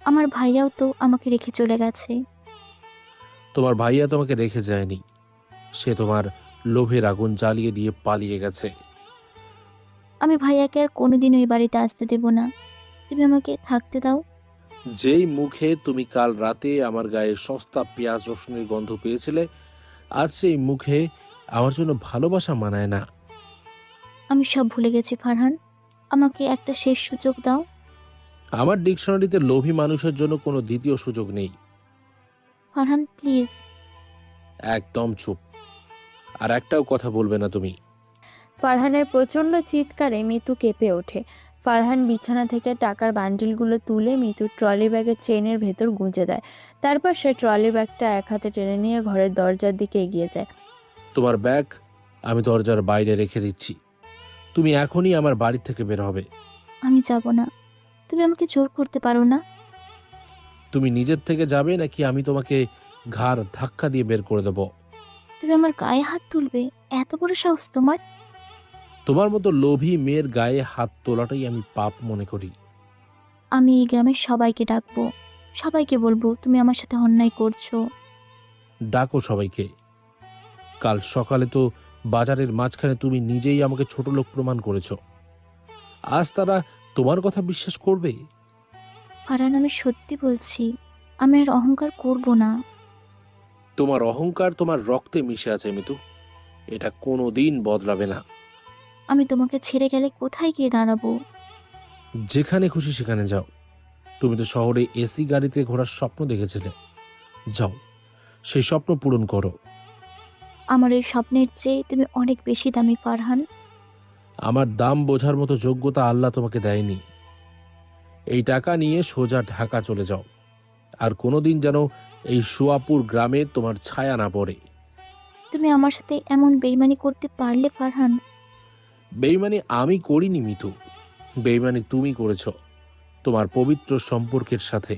আমার ভাইয়াও তো আমাকে রেখে চলে গেছে। তোমার ভাইয়া তোমাকে রেখে যায়নি, সে তোমার লোভের আগুন জ্বালিয়ে দিয়ে পালিয়ে গেছে। আমি ভাইয়াকে আর কোনোদিনও এই বাড়িতে আসতে দেব না। তুমি আমাকে থাকতে দাও। যেই মুখে তুমি কাল রাতে আমার গায়ে সস্তা পেঁয়াজ রসুনের গন্ধ পেয়েছিলে, আজ সেই মুখে আমার জন্য ভালোবাসা মানায় না। আমি সব ভুলে গেছি ফারহান, আমাকে একটা শেষ সুযোগ দাও। আমার ডিকশনারিতে লোভী মানুষের জন্য কোনো দ্বিতীয় সুযোগ নেই। ফারহান প্লিজ। একদম চুপ, আর একটাও কথা বলবে না তুমি। ফারহানের প্রচণ্ড চিৎকারে মিতু কেঁপে ওঠে। ফারহান বিছানা থেকে টাকার বান্ডিলগুলো তুলে মিতুর ট্রলি ব্যাগের চেনের ভেতর গুঁজে দেয়। তারপর সে ট্রলি ব্যাগটা এক হাতে টেনে নিয়ে ঘরের দরজার দিকে এগিয়ে যায়। তোমার ব্যাগ আমি দরজার বাইরে রেখে দিচ্ছি, তুমি এখনই আমার বাড়ি থেকে বের হবে। আমি যাব না, তুমি আমাকে জোর করতে পারো না। তুমি নিজের থেকে যাবে নাকি আমি তোমাকে ঘাড় ধাক্কা দিয়ে বের করে দেব? তুমি আমার গায়ে হাত তুলবে? এত বড় সাহস তোমার? তোমার মতো লোভী মেয়ের গায়ে হাত তোলাটাই আমি পাপ মনে করি। আমি এই গ্রামের সবাইকে ডাকবো, সবাইকে বলবো তুমি আমার সাথে অন্যায় করছো। ডাকো সবাইকে। কাল সকালে তো বাজারের মাঝখানে তুমি নিজেই আমাকে ছোট লোক প্রমাণ করেছ। আজ তারা তোমার কথা বিশ্বাস করবে? ফারহান আমি সত্যি বলছি, আমি আর অহংকার করব না। তোমার অহংকার তোমার রক্তে মিশে আছে মিতু, এটা কোনোদিন বদলাবে না। আমি তোমাকে ছেড়ে গেলে কোথায় গিয়ে দাঁড়াবো? যেখানে খুশি সেখানে যাও। তুমি তো শহরে এসি গাড়িতে ঘোরার স্বপ্ন দেখেছিলে, যাও সেই স্বপ্ন পূরণ করো। আমার এই স্বপ্নের চেয়ে তুমি অনেক বেশি দামি ফারহান। আমার দাম বোঝার মতো যোগ্যতা আল্লাহ তোমাকে দেয়নি। এই টাকা নিয়ে সোজা ঢাকা চলে যাও, আর কোনোদিন যেন এই সুয়াপুর গ্রামে তোমার ছায়া না পড়ে। তুমি আমার সাথে এমন বেইমানি করতে পারলে ফারহান? বেইমানি আমি করিনি মিতু, বেইমানি তুমি করেছ তোমার পবিত্র সম্পর্কের সাথে।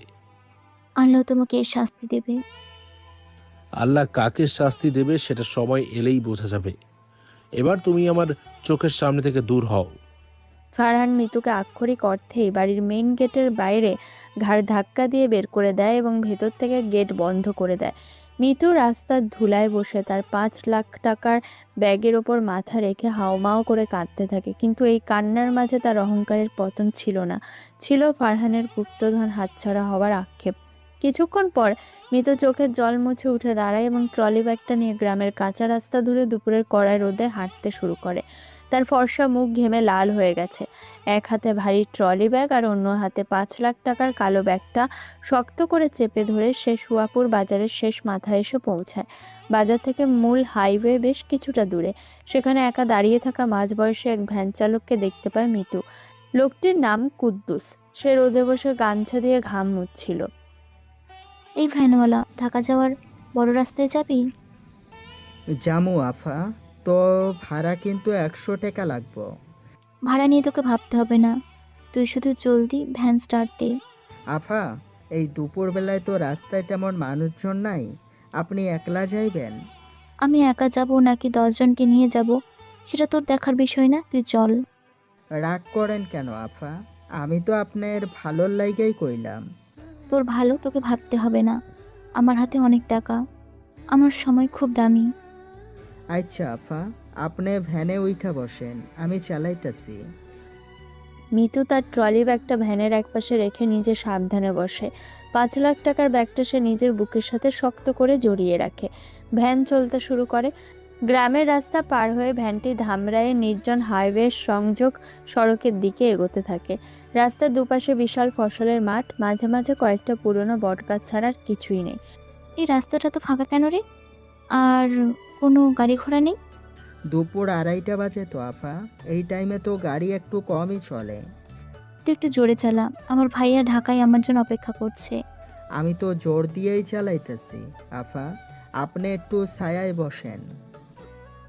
আল্লাহ তোমাকে এর শাস্তি দেবে। আল্লাহ কাকে শাস্তি দেবে সেটা সময় এলেই বোঝা যাবে। এবার তুমি আমার চোখের সামনে থেকে দূর হও। ফারহান মিতুকে আক্ষরিক অর্থেই বাড়ির মেইন গেটের বাইরে ঘাড় ধাক্কা দিয়ে বের করে দেয় এবং ভেতর থেকে গেট বন্ধ করে দেয়। মিতু রাস্তার ধুলায় বসে তার 5 লাখ টাকার ব্যাগের ওপর মাথা রেখে হাউমাউ করে কাঁদতে থাকে। কিন্তু এই কান্নার মাঝে তার অহংকারের পতন ছিল না, ছিল ফারহানের গুপ্তধন হাতছাড়া হওয়ার আক্ষেপ। কিছুক্ষণ পর মিতু চোখের জল মুছে উঠে দাঁড়ায় এবং ট্রলি ব্যাগটা নিয়ে গ্রামের কাঁচা রাস্তা ধরে দুপুরের কড়াই রোদে হাঁটতে শুরু করে। তার ফর্সা মুখ ঘেমে লাল হয়ে গেছে। এক হাতে ভারী ট্রলি ব্যাগ আর অন্য হাতে 5 লাখ টাকার কালো ব্যাগটা শক্ত করে চেপে ধরে সে সুয়াপুর বাজারের শেষ মাথায় এসে পৌঁছায়। বাজার থেকে মূল হাইওয়ে বেশ কিছুটা দূরে। সেখানে একা দাঁড়িয়ে থাকা মাঝবয়সী এক ভ্যান চালককে দেখতে পায় মিতু। লোকটির নাম কুদ্দুস। সে রোদে বসে গামছা দিয়ে ঘাম মুছছিল। এই ভ্যানওয়ালা, ঢাকা যাওয়ার বড় রাস্তায় যাবি? জামু আফা, তো ভাড়া কিন্তু 100 টাকা লাগবো। ভাড়া নিয়ে তোকে ভাবতে হবে না, তুই শুধু জলদি ভ্যান স্টার্ট দে। আফা, এই দুপুরবেলায় তো রাস্তায় তেমন মানুষজন নাই, আপনি একলা যাইবেন? আমি একা যাব নাকি 10 জনকে নিয়ে যাব সেটা তোর দেখার বিষয় না, তুই চল। রাগ করেন কেন আফা? আমি তো আপনার ভালোর লাইগাই কইলাম। তোর ভালো তোকে ভাবতে হবে না, আমার হাতে অনেক টাকা, আমার সময় খুব দামি। আচ্ছা আফা, আপনি ভ্যানে উঠা বসেন, আমি চালাইতাছি। মিতু তার ট্রলি ব্যাগটা ভ্যানের একপাশে রেখে নিজে সাবধানে বসে। 5 লাখ টাকার ব্যাগটা সে নিজের বুকের সাথে শক্ত করে জড়িয়ে রাখে। ভ্যান চলতে শুরু করে। গ্রামের রাস্তা পার হয়ে ভ্যানটি ধামরাইয়ের নির্জন হাইওয়ে সংযোগ সড়কের দিকে এগোতে থাকে। রাস্তার দুপাশে বিশাল ফসলের মাঠ, মাঝে মাঝে কয়েকটা পুরনো বটগাছ ছাড়া আর কিছুই নেই। এই রাস্তাটা তো ফাঁকা কেন রে? আর কোনো গাড়ি ঘোড়া নেই? দুপুর 2:30 বাজে তো আফা, এই টাইমে তো গাড়ি একটু কমই চলে। তুই একটু জোরে চালা, আমার ভাইয়া ঢাকায় আমার জন্য অপেক্ষা করছে। আমি তো জোর দিয়েই চালাইতেছি আফা, আপনি একটু ছায়ায় বসেন।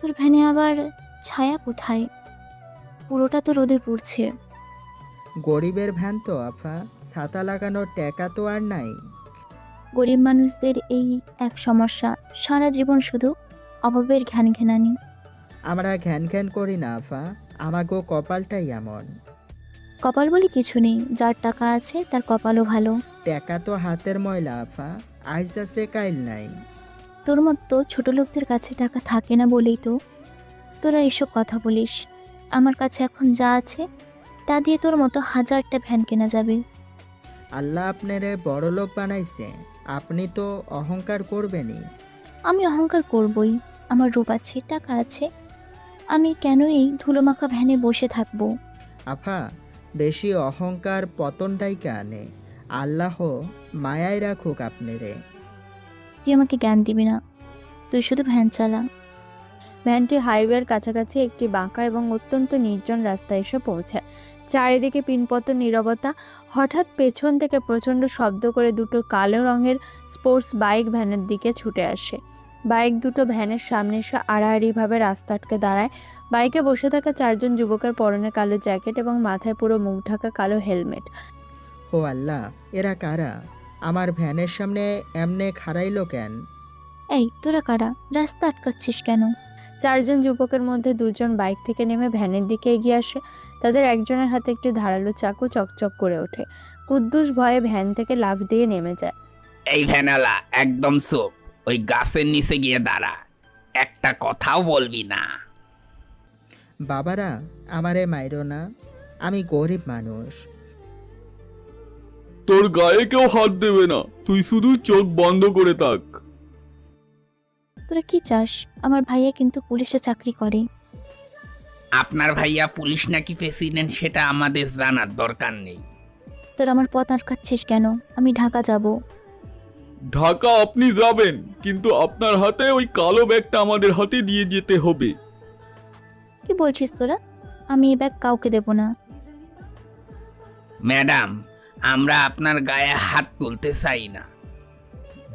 তোর ভ্যানে আবার ছায়া কোথায়? পুরোটা তো রোদে পুড়ছে। গরিবের ভ্যান তো আফা, ছাতা লাগানোর টাকা তো আর নাই। গরিব মানুষদের এই এক সমস্যা, সারা জীবন শুধু অভাবের ঘ্যানঘ্যানানি। আমরা ঘ্যান ঘ্যান করি না আফা, আমাগো কপালটাই এমন। কপাল বলে কিছু নেই, যার টাকা আছে তার কপালও ভালো। টাকা তো হাতের ময়লা আফা, আইজ আছে কাইল নাই। তোর মতো ছোট লোকদের কাছে টাকা থাকে না বলেই তো তোরা এসব কথা বলিস। আমার কাছে এখন যা আছে তা দিয়ে তোর মতো হাজারটা ভ্যান কেনা যাবে। আল্লাহ আপনারে বড় লোক বানাইছে, আপনি তো অহংকার করবেনই। আমি অহংকার করবই, আমার রূপ আছে, টাকা আছে, আমি কেন এই ধুলোমাখা ভ্যানে বসে থাকবো? আফা, বেশি অহংকার পতনটাই আনে। আল্লাহ মায়ায় রাখুক আপনারে। তুই আমাকে জ্ঞান দিবি না, তুই শুধু ভ্যান চালা। ভ্যানটি হাইওয়ের কাছাকাছি একটি বাঁকা এবং অত্যন্ত নির্জন রাস্তায় এসে পৌঁছায়। চারিদিকে পিনপতন নীরবতা। হঠাৎ পেছন থেকে প্রচণ্ড শব্দ করে দুটো কালো রঙের স্পোর্টস বাইক ভ্যানের দিকে ছুটে আসে। বাইক দুটো ভ্যানের সামনে এসে আড়াআড়িভাবে রাস্তা আটকে দাঁড়ায়। বাইকে বসে থাকা চারজন যুবকের পরনে কালো জ্যাকেট এবং মাথায় পুরো মুখ ঢাকা কালো হেলমেট। ও আল্লাহ, এরা কারা? আমার ভ্যানের সামনে এমনে খাড়াইলো কেন? এই তোরা কারা, রাস্তা আটকাচ্ছিস কেন? চারজন যুবকের মধ্যে দুজন বাইক থেকে নেমে ভ্যানের দিকে এগিয়ে আসে। তাদের একজনের হাতে একটি ধারালো চাকু চকচক করে ওঠে। কুদ্দুস ভয়ে ভ্যান থেকে লাফ দিয়ে নেমে যায়। এই ভ্যানালা একদম চুপ, ওই গাছের নিচে গিয়ে দাঁড়া, একটা কথাও বলবি না। বাবারা, আমারে মাইরো না, আমি গরিব মানুষ। তোর গায়ে কেউ হাত দেবে না, তুই শুধু চোখ বন্ধ করে থাক। তোরা কি চাস? আমার ভাইয়া কিন্তু পুলিশে চাকরি করে। আপনার ভাইয়া পুলিশ নাকি প্রেসিডেন্ট সেটা আমাদের জানার দরকার নেই। তোরা আমার পথ আটকাচ্ছিস কেন? আমি ঢাকা যাব। ঢাকা আপনি যাবেন, কিন্তু আপনার হাতে ওই কালো ব্যাগটা আমাদের হাতে দিয়ে যেতে হবে। কি বলছিস তোরা? আমি এই ব্যাগ কাউকে দেব না। ম্যাডাম, আমরা আপনার গায়ে হাত তুলতে চাই না,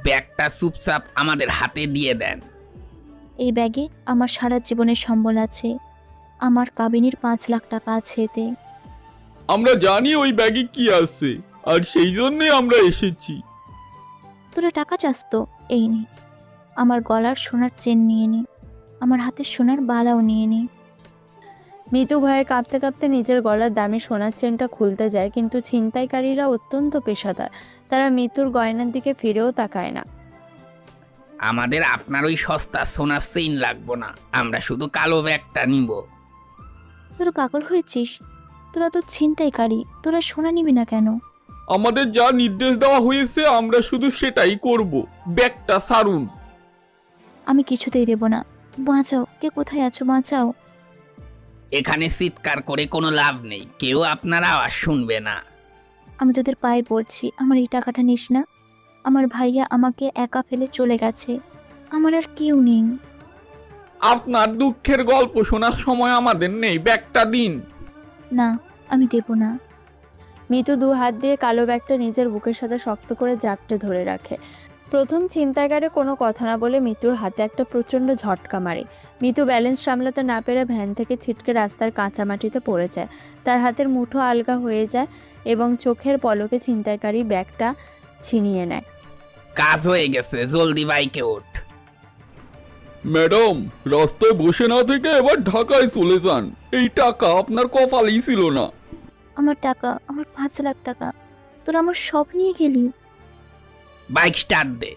ব্যাগটা চুপচাপ আমাদের হাতে দিয়ে দেন। এই ব্যাগে আমার সারা জীবনের সম্বল আছে, আমার কাবিনীর 5 লাখ টাকা আছে এতে। আমরা জানি ওই ব্যাগে কি আছে, আর সেই জন্যই আমরা এসেছি। তোরা টাকা চাস তো এই নে, আমার গলার সোনার চেন নিয়ে নে, আমার হাতের সোনার বালাও নিয়ে নে। মিতু ভয়ে কাঁপতে কাঁপতে নিজের গলার দামি সোনার চেনটা খুলতে যায়, কিন্তু ছিনতাইকারীরা অত্যন্ত পেশাদার। তারা মিতুর গয়নার দিকে ফিরেও তাকায় না। আমাদের আপনার ওই সস্তা সোনার চেইন লাগবো না, আমরা শুধু কালো ব্যাগটা নিব। তোরা পাগল হয়েছিস? তোরা তো ছিনতাইকারী, তোরা সোনা নিবি না কেন? আমাদের যা নির্দেশ দেওয়া হয়েছে আমরা শুধু সেটাই করব, ব্যাগটা সারুন। আমি কিছুতেই দেব না। বাঁচাও, কে কোথায় আছো? বাঁচাও। এখানে চিৎকার করে কোনো লাভ নেই, কেউ আপনার আওয়াজ শুনবে না। আমি তোদের পায়ে পড়ছি, আমার এই টাকাটা নিস না। আমার ভাইয়া আমাকে একা ফেলে চলে গেছে, আমার আর কেউ নেই। আপনার দুঃখের গল্প শোনার সময় আমাদের নেই, ব্যাগটা দিন। না, আমি দেব না। মিতু 2 হাত দিয়ে কালো ব্যাগটা নিজের বুকের সাথে শক্ত করে জাপটে ধরে রাখে। প্রথম ছিনতাইকারে কোনো কথা না বলে মিতুর হাতে একটা প্রচণ্ড ঝটকা মারে। মিতু ব্যালেন্স সামলাতে না পেরে ভ্যান থেকে ছিটকে রাস্তার কাঁচা মাটিতে পড়ে যায়। তার হাতের মুঠো আলগা হয়ে যায় এবং চোখের পলকে ছিনতাইকারী ব্যাগটা ছিনিয়ে নেয়। কাজ হয়ে গেছে, জলদি বাইকে ওঠ। ম্যাডাম, রাস্তায় বসে না থেকে এবার ঢাকায় চলে যান, এই টাকা আপনার কপালেই ছিল না। আমার টাকা, আমার 5 লাখ টাকা, তোরা আমার সব নিয়ে গেলি। বাইক স্টার্ট দে।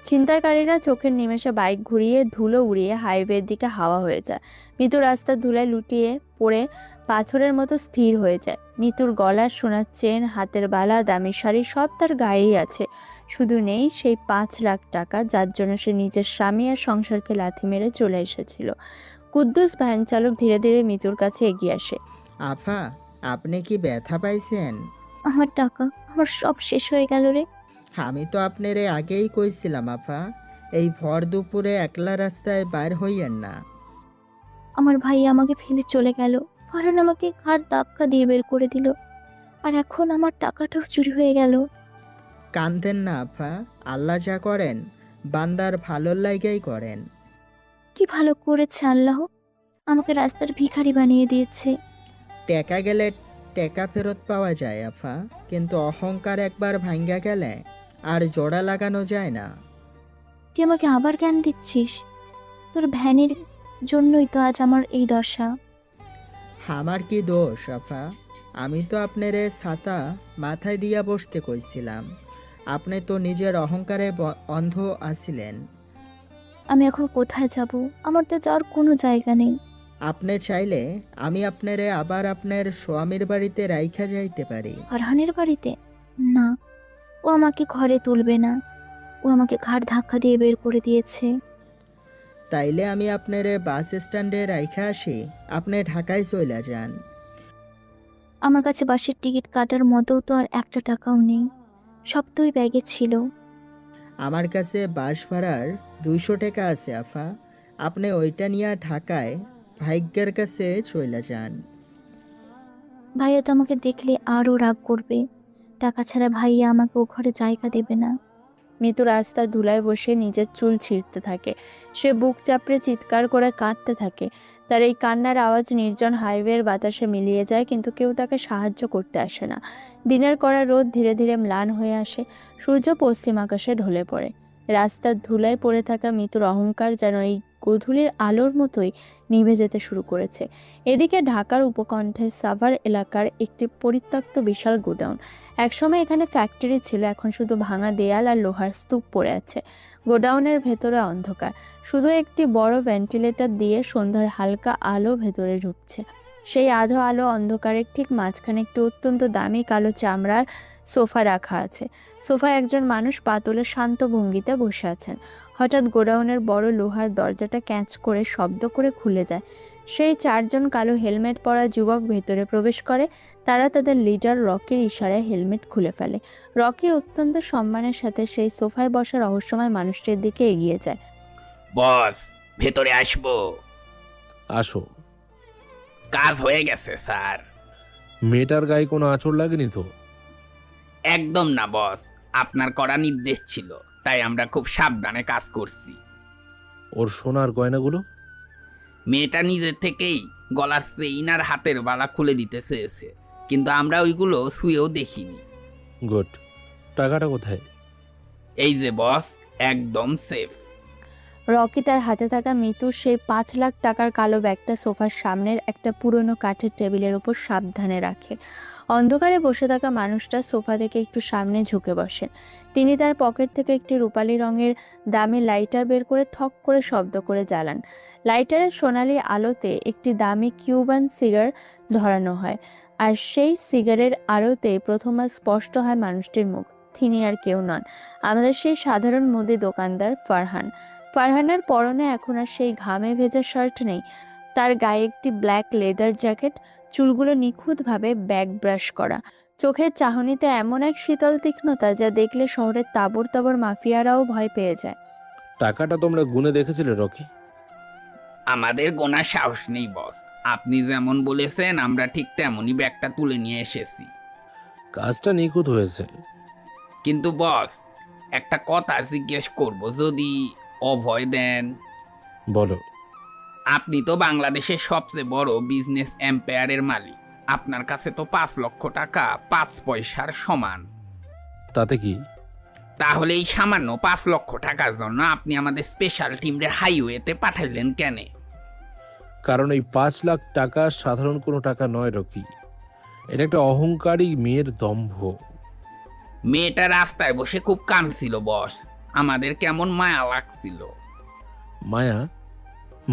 ছিনতাইকারীরা চোখের নিমেষে বাইক ঘুরিয়ে ধুলো উড়িয়ে হাইওয়ের দিকে হাওয়া হয়ে যায়। মিতু রাস্তার ধুলায় লুটিয়ে পড়ে পাথরের মতো স্থির হয়ে যায়। মিতুর গলার সোনার চেন, হাতের বালা, দামি শাড়ি সব তার গায়েই আছে, শুধু নেই সেই 5 লাখ টাকা যার জন্য সে নিজের স্বামী আর সংসারকে লাথি মেরে চলে এসেছিল। কুদ্দুস ভ্যান চালক ধীরে ধীরে মিতুর কাছে এগিয়ে আসে। আফা, আপনি কি ব্যথা পাইছেন? আমার টাকা, আমার সব শেষ হয়ে গেল রে। আমি তো আপনারে আগেই কইছিলাম আফা, এই ভর দুপুরে একলা রাস্তায় বাইর হইয়েন না। আমার ভাই আমাকে ফেলে চলে গেল, ফারহান আমাকে ঘাট ধাক্কা দিয়ে বের করে দিল, আর এখন আমার টাকাটাও চুরি হয়ে গেল। কান্দেন না আফা, আল্লাহ যা করেন বান্দার ভালোর লাইগাই করেন। কি ভালো করেছে আল্লাহ, আমাকে রাস্তার ভিখারি বানিয়ে দিয়েছে। টেকা গেলে টেকা ফেরত পাওয়া যায় আফা, কিন্তু অহংকার একবার ভাঙ্গা গেলে আর জোড়া লাগানো যায় না। তুই আমাকে আবার জ্ঞান দিচ্ছিস? তোর ভ্যানের জন্যই তো আজ আমার এই দশা। আমার কি দোষ আফা? আমি তো আপনারে ছাতা মাথায় দিয়া বসতে কইছিলাম, আপনি তো নিজের অহংকারে অন্ধ আছিলেন। আমি এখন কোথায় যাব? আমার তো যাওয়ার কোনো জায়গা নেই। আপনি চাইলে আমি আপনারে আবার আপনার স্বামীর বাড়িতে রাইখা যাইতে পারি। ফারহানের বাড়িতে? না, ও আমাকে ঘরে তুলবে না। ও আমাকে ঘাড় ধাক্কা দিয়ে বের করে দিয়েছে। তাইলে আমি আপনারে বাস স্ট্যান্ডে রাইখা আসি, আপনি ঢাকায় চলে যান। আমার কাছে বাসের টিকিট কাটার মতো তো আর একটা টাকাও নেই, সব তো ওই ব্যাগে ছিল। আমার কাছে বাস ভাড়ার 200 টাকা আছে আফা, আপনি ওইটা নিয়ে ঢাকায় ভাগ্যের কাছে চলে যান। ভাইয়া তো আমাকে দেখলে আরও রাগ করবে। টাকা ছাড়া ভাইয়া আমাকে ও ঘরে জায়গা দেবে না। মিতু রাস্তার ধুলায় বসে নিজের চুল ছিঁড়তে থাকে। সে বুক চাপড়ে চিৎকার করে কাঁদতে থাকে। তার এই কান্নার আওয়াজ নির্জন হাইওয়ের বাতাসে মিলিয়ে যায়, কিন্তু কেউ তাকে সাহায্য করতে আসে না। দিনের কড়া রোদ ধীরে ধীরে ম্লান হয়ে আসে, সূর্য পশ্চিম আকাশে ঢলে পড়ে। রাস্তার ধুলায় পড়ে থাকা মিতুর অহংকার যেন এই গোধূলির আলোর মতোই নিভে যেতে শুরু করেছে। এদিকে ঢাকার উপকণ্ঠে সাভার এলাকার একটি পরিত্যক্ত বিশাল গোডাউন। একসময় এখানে ফ্যাক্টরি ছিল, এখন শুধু ভাঙা দেয়াল আর লোহার স্তূপ পড়ে আছে। গোডাউনের ভেতরে অন্ধকার, শুধু একটি বড় ভেন্টিলেটর দিয়ে সন্ধ্যার হালকা আলো ভেতরে ঢুকছে। সেই আধো আলো অন্ধকারের ঠিক মাঝখানে একটি অত্যন্ত দামি কালো চামড়ার সোফা রাখা আছে। সোফায় একজন মানুষ পাতলে শান্ত ভঙ্গিতে বসে আছেন। হঠাৎ গোডাউনের বড় লোহার দরজাটা ক্যাঁচ করে শব্দ করে খুলে যায়। সেই 4 জন কালো হেলমেট পরা যুবক ভেতরে প্রবেশ করে। তারা তাদের লিডার রকির ইশারায় হেলমেট খুলে ফেলে। রকি অত্যন্ত সম্মানের সাথে সেই সোফায় বসা রহস্যময় মানুষটির দিকে এগিয়ে যায়। বস, ভেতরে আসবো? আসো। কাজ হয়ে গেছে স্যার। মেয়েটার গায়ে কোনো আঁচড় লাগেনি তো? একদম না বস, আপনার করা নির্দেশ ছিল, তাই আমরা খুব সাবধানে কাজ করছি। ওর সোনার গয়নাগুলো? মেয়েটা নিজের থেকেই গলার চেইন আর হাতের বালা খুলে দিতে চেয়েছে, কিন্তু আমরা ওইগুলো ছুঁয়েও দেখিনি। গুড। টাকাটা কোথায়? এই যে বস, একদম সেফ। রকি তার হাতে থাকা মিতুর সেই 5 লাখ টাকার কালো ব্যাগটা সোফার সামনের একটা পুরনো কাঠের টেবিলের উপর সাবধানে রাখে। অন্ধকারে বসে থাকা মানুষটা সোফা থেকে একটু সামনে ঝুঁকে বসেন। তিনি তার পকেট থেকে একটি রূপালী রঙের দামি লাইটার বের করে ঠক করে শব্দ করে জ্বালান। লাইটারের সোনালি আলোতে একটি দামি কিউবান সিগার ধরানো হয়, আর সেই সিগারের আলোতে প্রথমবার স্পষ্ট হয় মানুষটির মুখ। তিনি আর কেউ নন, আমাদের সেই সাধারণ মুদি দোকানদার ফারহান। ফারহানের পরনে এখন আর সেই ঘামে ভেজা শার্ট নেই। তার গায়ে একটি ব্ল্যাক লেদার জ্যাকেট, চুলগুলো নিখুঁতভাবে ব্যাক ব্রাশ করা। চোখের চাহনিতে এমন এক শীতল তীক্ষ্ণতা যা দেখলে শহরের তাবড় তাবড় মাফিয়ারাও ভয় পেয়ে যায়। টাকাটা তোমরা গুনে দেখেছিলে রকি? আমাদের গোনার সাহস নেই বস, আপনি যেমন বলেছেন আমরা ঠিক তেমনই ব্যাগটা তুলে নিয়ে এসেছি। কাজটা নিখুঁত হয়েছে। কিন্তু বস, একটা কথা জিজ্ঞেস করব, যদি অভয় দেন? বলো। আপনি তো বাংলাদেশের সবচেয়ে বড় বিজনেস এম্পায়ারের মালিক, আপনার কাছে তো 5 লক্ষ টাকা 5 পয়সার সমান। তাতে কি? তাহলে এই সামান্য 5 লক্ষ টাকার জন্য আপনি আমাদের স্পেশাল টিমরে হাইওয়েতে পাঠাইলেন কেন? কারণ এই 5 লাখ টাকা সাধারণ কোনো টাকা নয় রকি, এটা একটা অহংকারী মেয়ের দম্ভ। মেয়েটা রাস্তায় বসে খুব কাঁদছিল বস, আমাদের কেমন মায়া লাগছিল। মায়া?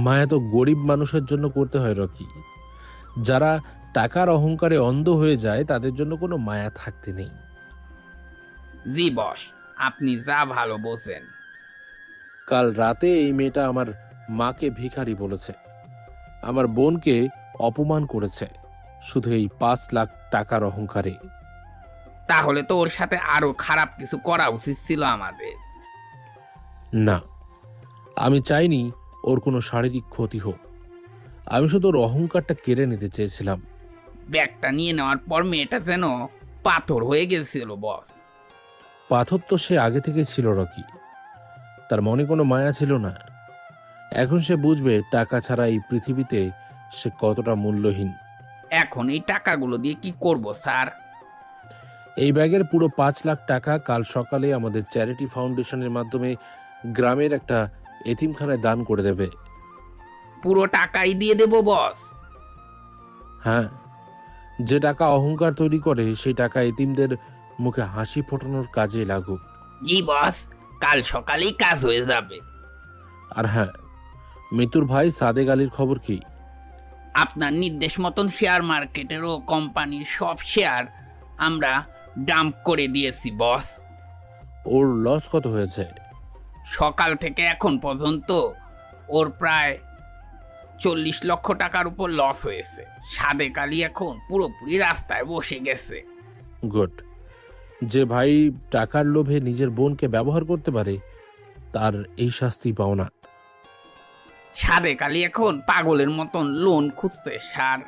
মায়া তো গরিব মানুষের জন্য করতে হয় রকি। যারা টাকার অহংকারে অন্ধ হয়ে যায় তাদের জন্য কোনো মায়া থাকতে নেই। জি বস, আপনি যা ভালো বোঝেন। কাল রাতে এই মেয়েটা আমার মাকে ভিখারি বলেছে, আমার বোনকে অপমান করেছে, শুধু এই 5 লাখ টাকার অহংকারে। তাহলে তো ওর সাথে আরো খারাপ কিছু করা উচিত ছিল আমাদের। না, আমি চাইনি ওর কোনো শারীরিক ক্ষতি হোক, আমি শুধু ওর অহংকারটা কেড়ে নিতে চেয়েছিলাম। ব্যাগটা নিয়ে নেওয়ার পর মেয়েটা যেন পাথর হয়ে গেছিল বস। পাথর তো সে আগে থেকে ছিল রকি, তার মনে কোনো মায়া ছিল না। এখন সে বুঝবে টাকা ছাড়া এই পৃথিবীতে সে কতটা মূল্যহীন। এখন এই টাকাগুলো দিয়ে কি করব স্যার? এই ব্যাগের পুরো 5 লাখ টাকা কাল সকালে আমাদের চ্যারিটি ফাউন্ডেশনের মাধ্যমে গ্রামের একটা এতিমখানায় দান করে দেবে। পুরো টাকাই দিয়ে দেব বস? হ্যাঁ, যে টাকা অহংকার তৈরি করে সেই টাকা এতিমদের মুখে হাসি ফোটানোর কাজে লাগুক। জি বস, কাল সকালেই কাজ হয়ে যাবে। আর হ্যাঁ, মিতুর ভাই সাদেক আলীর খবর কি? আপনার নির্দেশ মতন শেয়ার মার্কেটের ও কোম্পানির সব শেয়ার আমরা ডাম্প করে দিয়েছি বস। ওর লস কত হয়েছে? সকাল থেকে এখন পর্যন্ত ওর প্রায় 40 লক্ষ টাকার উপর লস হয়েছে। সাদেক আলী এখন পুরোপুরি রাস্তায় বসে গেছে। গুড। যে ভাই টাকার লোভে নিজের বোনকে ব্যবহার করতে পারে তার এই শাস্তি পাও না। সাদেক আলী এখন পাগলের মতন লোন খুঁজছে স্যার।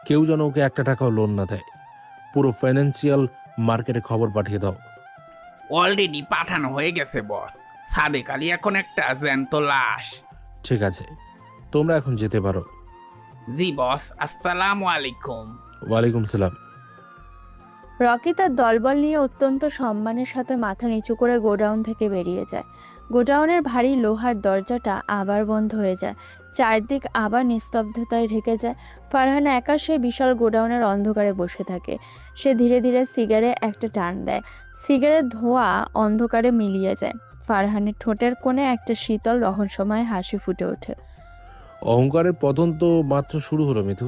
কেউ যেন ওকে 1 টাকাও লোন না দেয়। পুরো ফাইন্যান্সিয়াল মার্কেটে খবর পাঠিয়ে দাও। অলরেডি পাঠানো হয়ে গেছে বস। সাদেক আলী এখন একটা জ্যান্ত লাশ। ঠিক আছে, তোমরা এখন যেতে পারো। জি বস, আসসালামু আলাইকুম। ওয়ালাইকুম সালাম। রকি তার দলবল নিয়ে অত্যন্ত সম্মানের সাথে মাথা নিচু করে গোডাউন থেকে বেরিয়ে যায়। গোডাউনের ভারী লোহার দরজাটা আবার বন্ধ হয়ে যায়। চারদিক আবার নিস্তব্ধতায় ঢেকে যায়। ফারহান একা সে বিশাল গোডাউনের অন্ধকারে বসে থাকে। সে ধীরে ধীরে সিগারে একটা টান দেয়। সিগারের ধোঁয়া অন্ধকারে মিলিয়ে যায়। ফারহানের ঠোঁটের কোণে একটা শীতল রহস্যময় হাসি ফুটে ওঠে। অহংকারের পতন তো মাত্র শুরু হলো মিথু।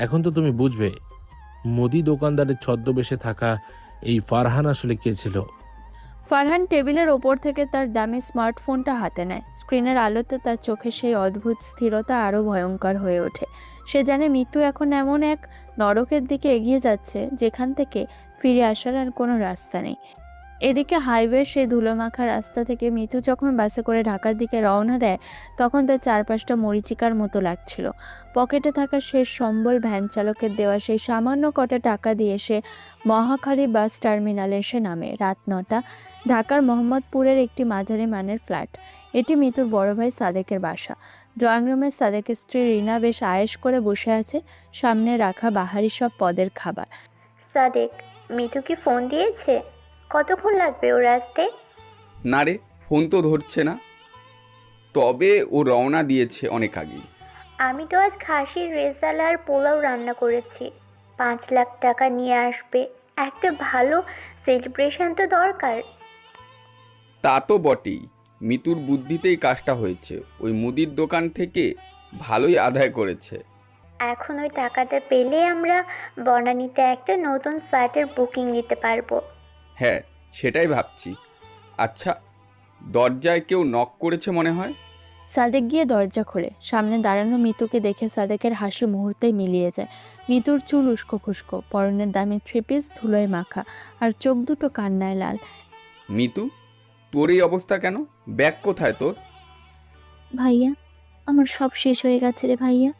এখন তো তুমি বুঝবে মুদি দোকানদারের ছদ্মবেশে থাকা এই ফারহান আসলে কে ছিল। ফারহান টেবিলের ওপর থেকে তার দামি স্মার্টফোনটা হাতে নেয়। স্ক্রিনের আলোতে তার চোখে সেই অদ্ভুত স্থিরতা আরও ভয়ঙ্কর হয়ে ওঠে। সে জানে মৃত্যু এখন এমন এক নরকের দিকে এগিয়ে যাচ্ছে যেখান থেকে ফিরে আসার আর কোনো রাস্তা নেই। এদিকে হাইওয়ে সেই ধুলোমাখা রাস্তা থেকে মিতু যখন বাসে করে ঢাকার দিকে রওনা দেয় তখন তার চারপাশটা মরীচিকার মতো লাগছিল। পকেটে থাকা শেষ সম্বল ভ্যান চালকের দেওয়া সেই সামান্য কটা টাকা দিয়ে সে মহাখালী বাস টার্মিনালে এসে নামে। রাত 9টা। ঢাকার মোহাম্মদপুরের একটি মাঝারি মানের ফ্ল্যাট। এটি মিতুর বড় ভাই সাদেকের বাসা। ড্রয়িং রুমে সাদেকের স্ত্রী রিনা বেশ আয়েশ করে বসে আছে, সামনে রাখা বাহারি সব পদের খাবার। সাদেক, মিতু কি ফোন দিয়েছে? কতক্ষণ লাগবে ওর আসতে? না রে, ফোন তো ধরছে না, তবে ও রওনা দিয়েছে অনেক আগেই। আমি তো আজ খাসির রেজালা আর পোলাও রান্না করেছি। 5 লাখ টাকা নিয়ে আসবে, একটা ভালো সেলিব্রেশন তো দরকার। তা তো বটেই, মিতুর বুদ্ধিতেই কাজটা হয়েছে। ওই মুদির দোকান থেকে ভালোই আদায় করেছে। এখন ওই টাকাটা পেলে আমরা বনানীতে একটা নতুন ফ্ল্যাটের বুকিং নিতে পারবো। হ্যাঁ, সেটাই ভাবছি। আচ্ছা, দরজায় কেউ নক করেছে মনে হয়। সাদেক গিয়ে দরজা খোলে। সামনে দাঁড়ানো মিতুকে দেখে সাদেকের হাসি মুহূর্তেই মিলিয়ে যায়। মিতুর চুল উস্কো খুস্কো, পরনের দামি 3 পিস ধুলোয় মাখা, আর চোখ দুটো কান্নায় লাল। মিতু, তোর এই অবস্থা কেন? ব্যাগ কোথায় তোর? ভাইয়া, আমার সব শেষ হয়ে গেছে রে ভাইয়া।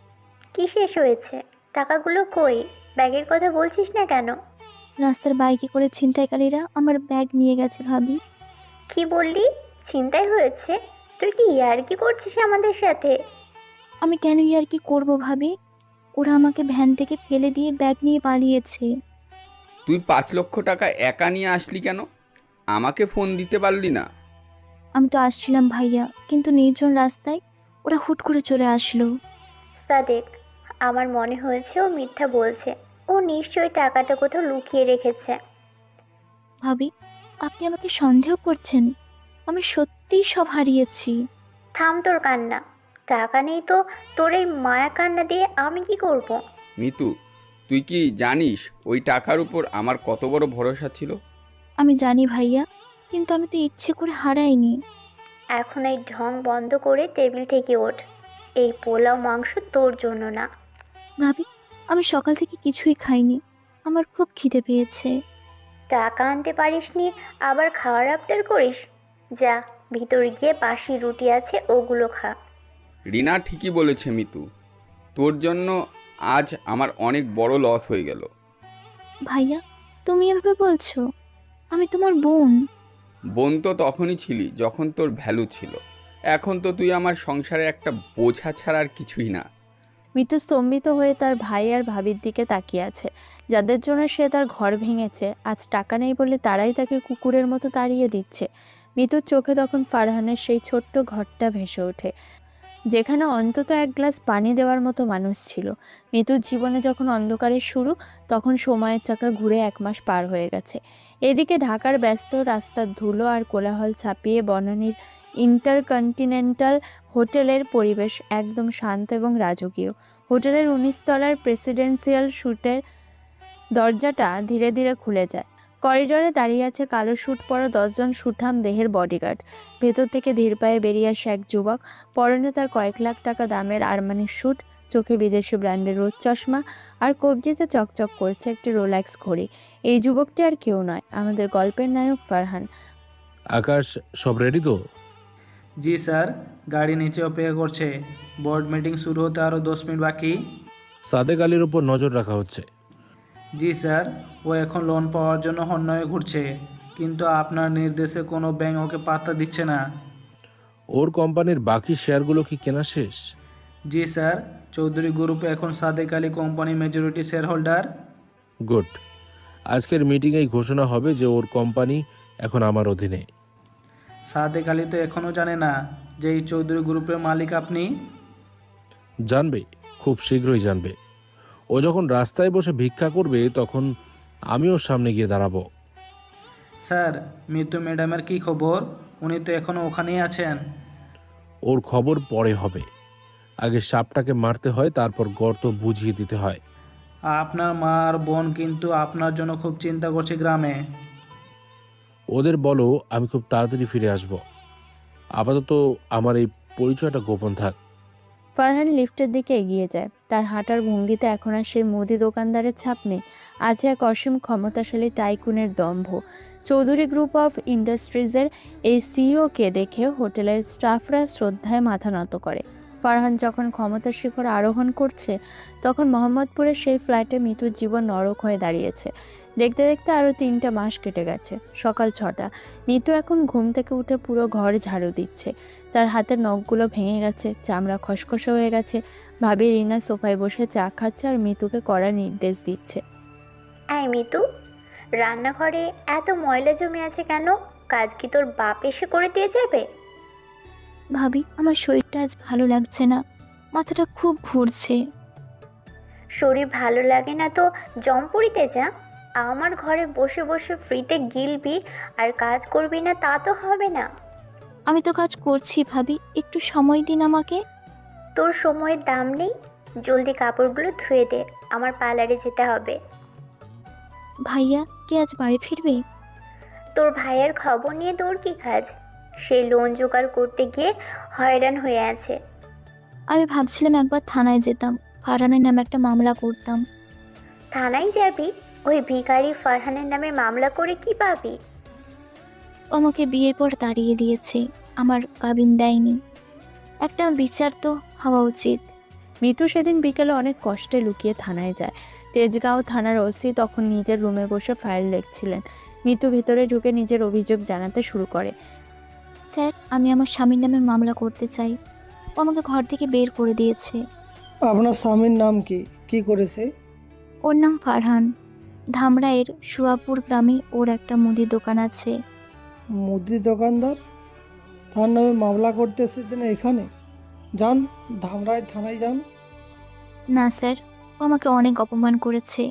কি শেষ হয়েছে? টাকাগুলো কই? ব্যাগের কথা বলছিস না কেন? রাস্তার বাইকে করে ছিনতাইকারীরা আমার ব্যাগ নিয়ে গেছে ভাবি। কি বললি? ছিনতাই হয়েছে? তুই কি ইয়ার্কি করছিস আমাদের সাথে? আমি কেন আর কি করব ভাবি? ওরা আমাকে ভ্যান থেকে ফেলে দিয়ে ব্যাগ নিয়ে পালিয়েছে। তুই 5 লক্ষ টাকা একা নিয়ে আসলি কেন? আমাকে ফোন দিতে পারলি না? আমি তো আসছিলাম ভাইয়া, কিন্তু নির্জন রাস্তায় ওরা হুট করে চলে আসলো। সাদেক, আমার মনে হয়েছে ও মিথ্যা বলছে। ও নিশ্চয়ই টাকাটা কোথাও লুকিয়ে রেখেছে। ভাবি, আপনি আমাকে সন্দেহ করছেন? আমি সত্যিই সব হারিয়েছি। থাম তোর কান্না। টাকা নেই তো তোর এই মায়া কান্না দিয়ে আমি কি করব? মিতু, তুই কি জানিস ওই টাকার উপর আমার কত বড় ভরসা ছিল? আমি জানি ভাইয়া, কিন্তু আমি তো ইচ্ছে করে হারাইনি। এখন এই ঢং বন্ধ করে টেবিল থেকে ওঠ। এই পোলাও মাংস তোর জন্য না। ভাবি, আমি সকাল থেকে কিছুই খাইনি, আমার খুব খিদে পেয়েছে। টাকা আনতে পারিসনি আবার খাওয়ার আবদার করিস? যা, ভিতরে গিয়ে বাসি রুটি আছে ওগুলো খা। রিনা ঠিকই বলেছে মিতু, তোর জন্য আজ আমার অনেক বড় লস হয়ে গেল। ভাইয়া, তুমি এভাবে বলছো? আমি তোমার বোন। বোন তো তখনই ছিলি যখন তোর ভ্যালু ছিল। এখন তো তুই আমার সংসারে একটা বোঝা ছাড়া আর কিছুই না। মিতু স্তম্ভিত হয়ে তার ভাই আর ভাবির দিকে তাকিয়ে আছে, যাদের জন্য সে তার ঘর ভেঙেছে। আজ টাকা নেই বলে তারাই তাকে কুকুরের মতো তাড়িয়ে দিচ্ছে। মিতুর চোখে তখন ফারহানের সেই ছোট্ট ঘরটা ভেসে ওঠে, যেখানে অন্তত এক গ্লাস পানি দেওয়ার মতো মানুষ ছিল। মিতুর জীবনে যখন অন্ধকারের শুরু, তখন সময়ের চাকা ঘুরে 1 মাস পার হয়ে গেছে। এদিকে ঢাকার ব্যস্ত রাস্তার ধুলো আর কোলাহল ছাপিয়ে বনানীর ইন্টারকন্টিনেন্টাল হোটেলের পরিবেশ একদম শান্ত এবং রাজকীয়। হোটেলের 19 তলার প্রেসিডেন্সিয়াল স্যুটের দরজাটা ধীরে ধীরে খুলে যায়। করিডোরে দাঁড়িয়ে আছে কালো স্যুট পরা 10 জন সুঠাম দেহের বডিগার্ড। ভেতর থেকে ধীর পায়ে বেরিয়ে আসে এক যুবক, পরনে তার কয়েক লাখ টাকা দামের আরমানির স্যুট, চোখে বিদেশি ব্র্যান্ডের রোদ চশমা, আর কবজিতে চকচক করছে একটি রোলেক্স ঘড়ি। এই যুবকটি আর কেউ নয়, আমাদের গল্পের নায়ক ফারহান। আকাশ, সব রেডি তো? জি স্যার, গাড়ি নিচে অপেক্ষা করছে। বোর্ড মিটিং শুরু হতে আরও 10 মিনিট বাকি। সাদেক আলীর ওপর নজর রাখা হচ্ছে। জি স্যার, ও এখন লোন পাওয়ার জন্য হন্যয়ে ঘুরছে, কিন্তু আপনার নির্দেশে কোনো ব্যাংক ওকে পাত্তা দিচ্ছে না। ওর কোম্পানির বাকি শেয়ারগুলো কি কেনা শেষ? জি স্যার, চৌধুরী গ্রুপে এখন Sadek Ali company majority share holder. Good. আজকের মিটিংয়েই ঘোষণা হবে যে ওর কোম্পানি এখন আমার অধীনে। সাদেক আলী তো এখনও জানে না যে এই চৌধুরী গ্রুপের মালিক আপনি। জানবে, খুব শীঘ্রই জানবে। ও যখন রাস্তায় বসে ভিক্ষা করবে তখন আমি ওর সামনে গিয়ে দাঁড়াবো। স্যার, মিতু ম্যাডামের কি খবর? উনি তো এখনও ওখানেই আছেন। ওর খবর পরে হবে। আগে সাপটাকে মারতে হয়, তারপর গর্ত বুঝিয়ে দিতে হয়। আপনার মা আর বোন কিন্তু আপনার জন্য খুব চিন্তা করছে গ্রামে। ওদের বলো আমি খুব তাড়াতাড়ি ফিরে আসব। আপাতত আমার এই পরিচয়টা গোপন থাক। ফারহান লিফটের দিকে এগিয়ে যায়। তার হাঁটার ভঙ্গিতে এখন আর সেই মুদি দোকানদারের ছাপ নেই, আছে এক অসীম ক্ষমতাশালী টাইকুনের দম্ভ। চৌধুরী গ্রুপ অফ ইন্ডাস্ট্রিজের এই সিইওকে দেখে হোটেলের স্টাফরা শ্রদ্ধায় মাথা নত করে। ফারহান যখন ক্ষমতার শিখর আরোহণ করছে, তখন মোহাম্মদপুরের সেই ফ্ল্যাটে মিতুর জীবন নরক হয়ে দাঁড়িয়েছে। দেখতে দেখতে আরও 3টা মাস কেটে গেছে। সকাল 6টা। মিতু এখন ঘুম থেকে উঠে পুরো ঘর ঝাড়ু দিচ্ছে। তার হাতের নখগুলো ভেঙে গেছে, চামড়া খসখসে হয়ে গেছে। ভাবি রিনা সোফায় বসে চা খাচ্ছে আর মিতুকে কড়া নির্দেশ দিচ্ছে। এই মিতু, রান্নাঘরে এত ময়লা জমে আছে কেন? কাজ কি তোর বাপ এসে করে দিয়ে যাবে? ভাবি, আমার শরীরটা আজ ভালো লাগছে না, মাথাটা খুব ঘুরছে। শরীর ভালো লাগে না তো জমপুরিতে যা। আমার ঘরে বসে বসে ফ্রিতে গিলবি আর কাজ করবি না তা তো হবে না। আমি তো কাজ করছি ভাবি, একটু সময় দিন আমাকে। তোর সময়ের দাম নেই, জলদি কাপড়গুলো ধুয়ে দে, আমার পার্লারে যেতে হবে। ভাইয়া কে আজ বাড়ি ফিরবে? তোর ভাইয়ের খবর নিয়ে তোর কি কাজ? সে লোন জোগাড় করতে গিয়ে হয়রান হয়ে আছে। আমি ভাবছিলাম একবার থানায় যেতাম, ফারহানের নামে একটা মামলা করতাম। থানায় যাবি? ওই ভিখারি ফারহানের নামে মামলা করে কি পাবি? ও আমাকে বিয়ের পর তাড়িয়ে দিয়েছে, আমার কাবিন দেয়নি। একটা বিচার তো হওয়া উচিত। মিতু সেদিন বিকেলে অনেক কষ্টে লুকিয়ে থানায় যায়। তেজগাঁও থানার ওসি তখন নিজের রুমে বসে ফাইল দেখছিলেন। মিতু ভিতরে ঢুকে নিজের অভিযোগ জানাতে শুরু করে। স্যার, আমি আমার স্বামীর নামে মামলা করতে চাই। ও আমাকে ঘর থেকে বের করে দিয়েছে। আপনার স্বামীর নাম কি? কি করেছে? ওর নাম ফারহান। ধামরাইয়ের সুয়াপুর গ্রামে ওর একটা মুদির দোকান আছে। মুদির দোকানদার? তার নামে মামলা করতে এসেছেন এখানে? যান, ধামরাই থানায় যান। না স্যার, ও আমাকে অনেক অপমান করেছে।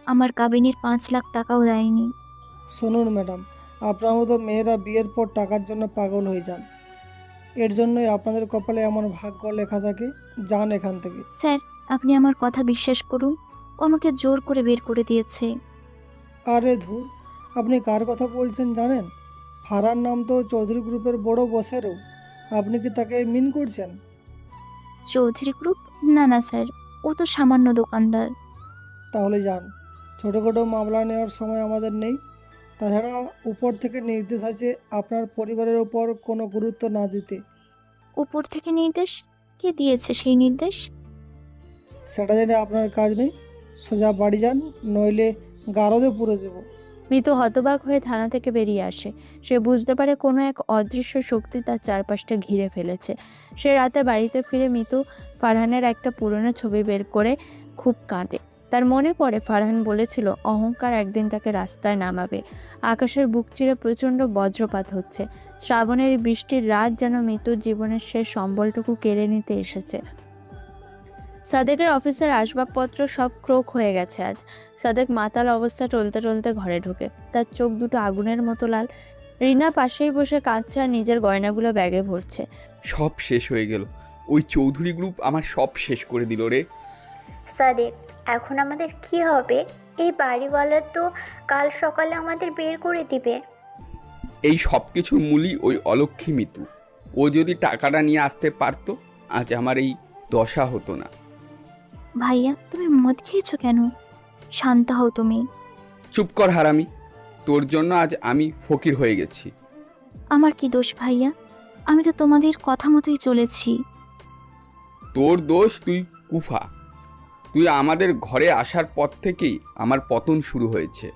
আমার কাবিনের 5 লাখ টাকাও দেয়নি। শুনুন ম্যাডাম, আপনার মতো মেয়েরা বিয়ের পর টাকার জন্য পাগল হয়ে যান। এর জন্যই আপনাদের কপালে এমন ভাগ্য লেখা থাকে। যান এখান থেকে। স্যার, আপনি আমার কথা বিশ্বাস করুন, ও আমাকে জোর করে বের করে দিয়েছে। আরে ধুর, আপনি কার কথা বলছেন জানেন? ফারহান নাম তো চৌধুরী গ্রুপের বড় বসেরও। আপনি কি তাকে মিন করছেন? চৌধুরী গ্রুপ? না না স্যার, ও তো সামান্য দোকানদার। তাহলে যান, ছোটোখাটো মামলা নেওয়ার সময় আমাদের নেই। তাছাড়া উপর থেকে নির্দেশ আছে আপনার পরিবারের ওপর কোনো গুরুত্ব না দিতে। উপর থেকে নির্দেশ? কে দিয়েছে সেই নির্দেশ? সেটা জেনে আপনার কাজ নেই। সোজা বাড়ি যান, নইলে গারদে পুরে দেব। মিতু হতবাক হয়ে থানা থেকে বেরিয়ে আসে। সে বুঝতে পারে কোনো এক অদৃশ্য শক্তি তার চারপাশটা ঘিরে ফেলেছে। সে রাতে বাড়িতে ফিরে মিতু ফারহানের একটা পুরনো ছবি বের করে খুব কাঁদে। তার মনে পড়ে ফারহান বলেছিল অহংকার একদিন তাকে রাস্তায় নামাবে। আকাশের বুক চিরে প্রচণ্ড বজ্রপাত হচ্ছে। শ্রাবণের বৃষ্টির রাত যেন মিতুর জীবনের শেষ সম্বলটুকু কেড়ে নিতে এসেছে। সাদেকের অফিসের আসবাবপত্র সব ক্রোক হয়ে গেছে আজ। সাদেক মাতাল অবস্থা টলতে টলতে ঘরে ঢোকে। তার চোখ দুটো আগুনের মতো লাল। রিনা পাশেই বসে কাঁদছে আর নিজের গয়নাগুলো ব্যাগে ভরছে। সব শেষ হয়ে গেল, ওই চৌধুরী গ্রুপ আমার সব শেষ করে দিল রে। সাদেক, এখন আমাদের কি হবে? এই বাড়িওয়ালা তো কাল সকালে আমাদের বের করে দিবে। এই সব কিছুর মূলই ওই অলক্ষী মিতু। ও যদি টাকাটা নিয়ে আসতে পারতো, আজ আমার এই দশা হতো না। ভাইয়া, তুমি মদ খেয়েছো কেন? শান্ত হও তুমি। চুপ কর হারামি, তোর জন্য আজ আমি ফকির হয়ে গেছি। আমার কি দোষ ভাইয়া? আমি তো তোমাদের কথা মতোই চলেছি। তোর দোষ, তুই কুফা। তুই আমাদের ঘরে আসার পর থেকেই আমার পতন শুরু হয়েছে।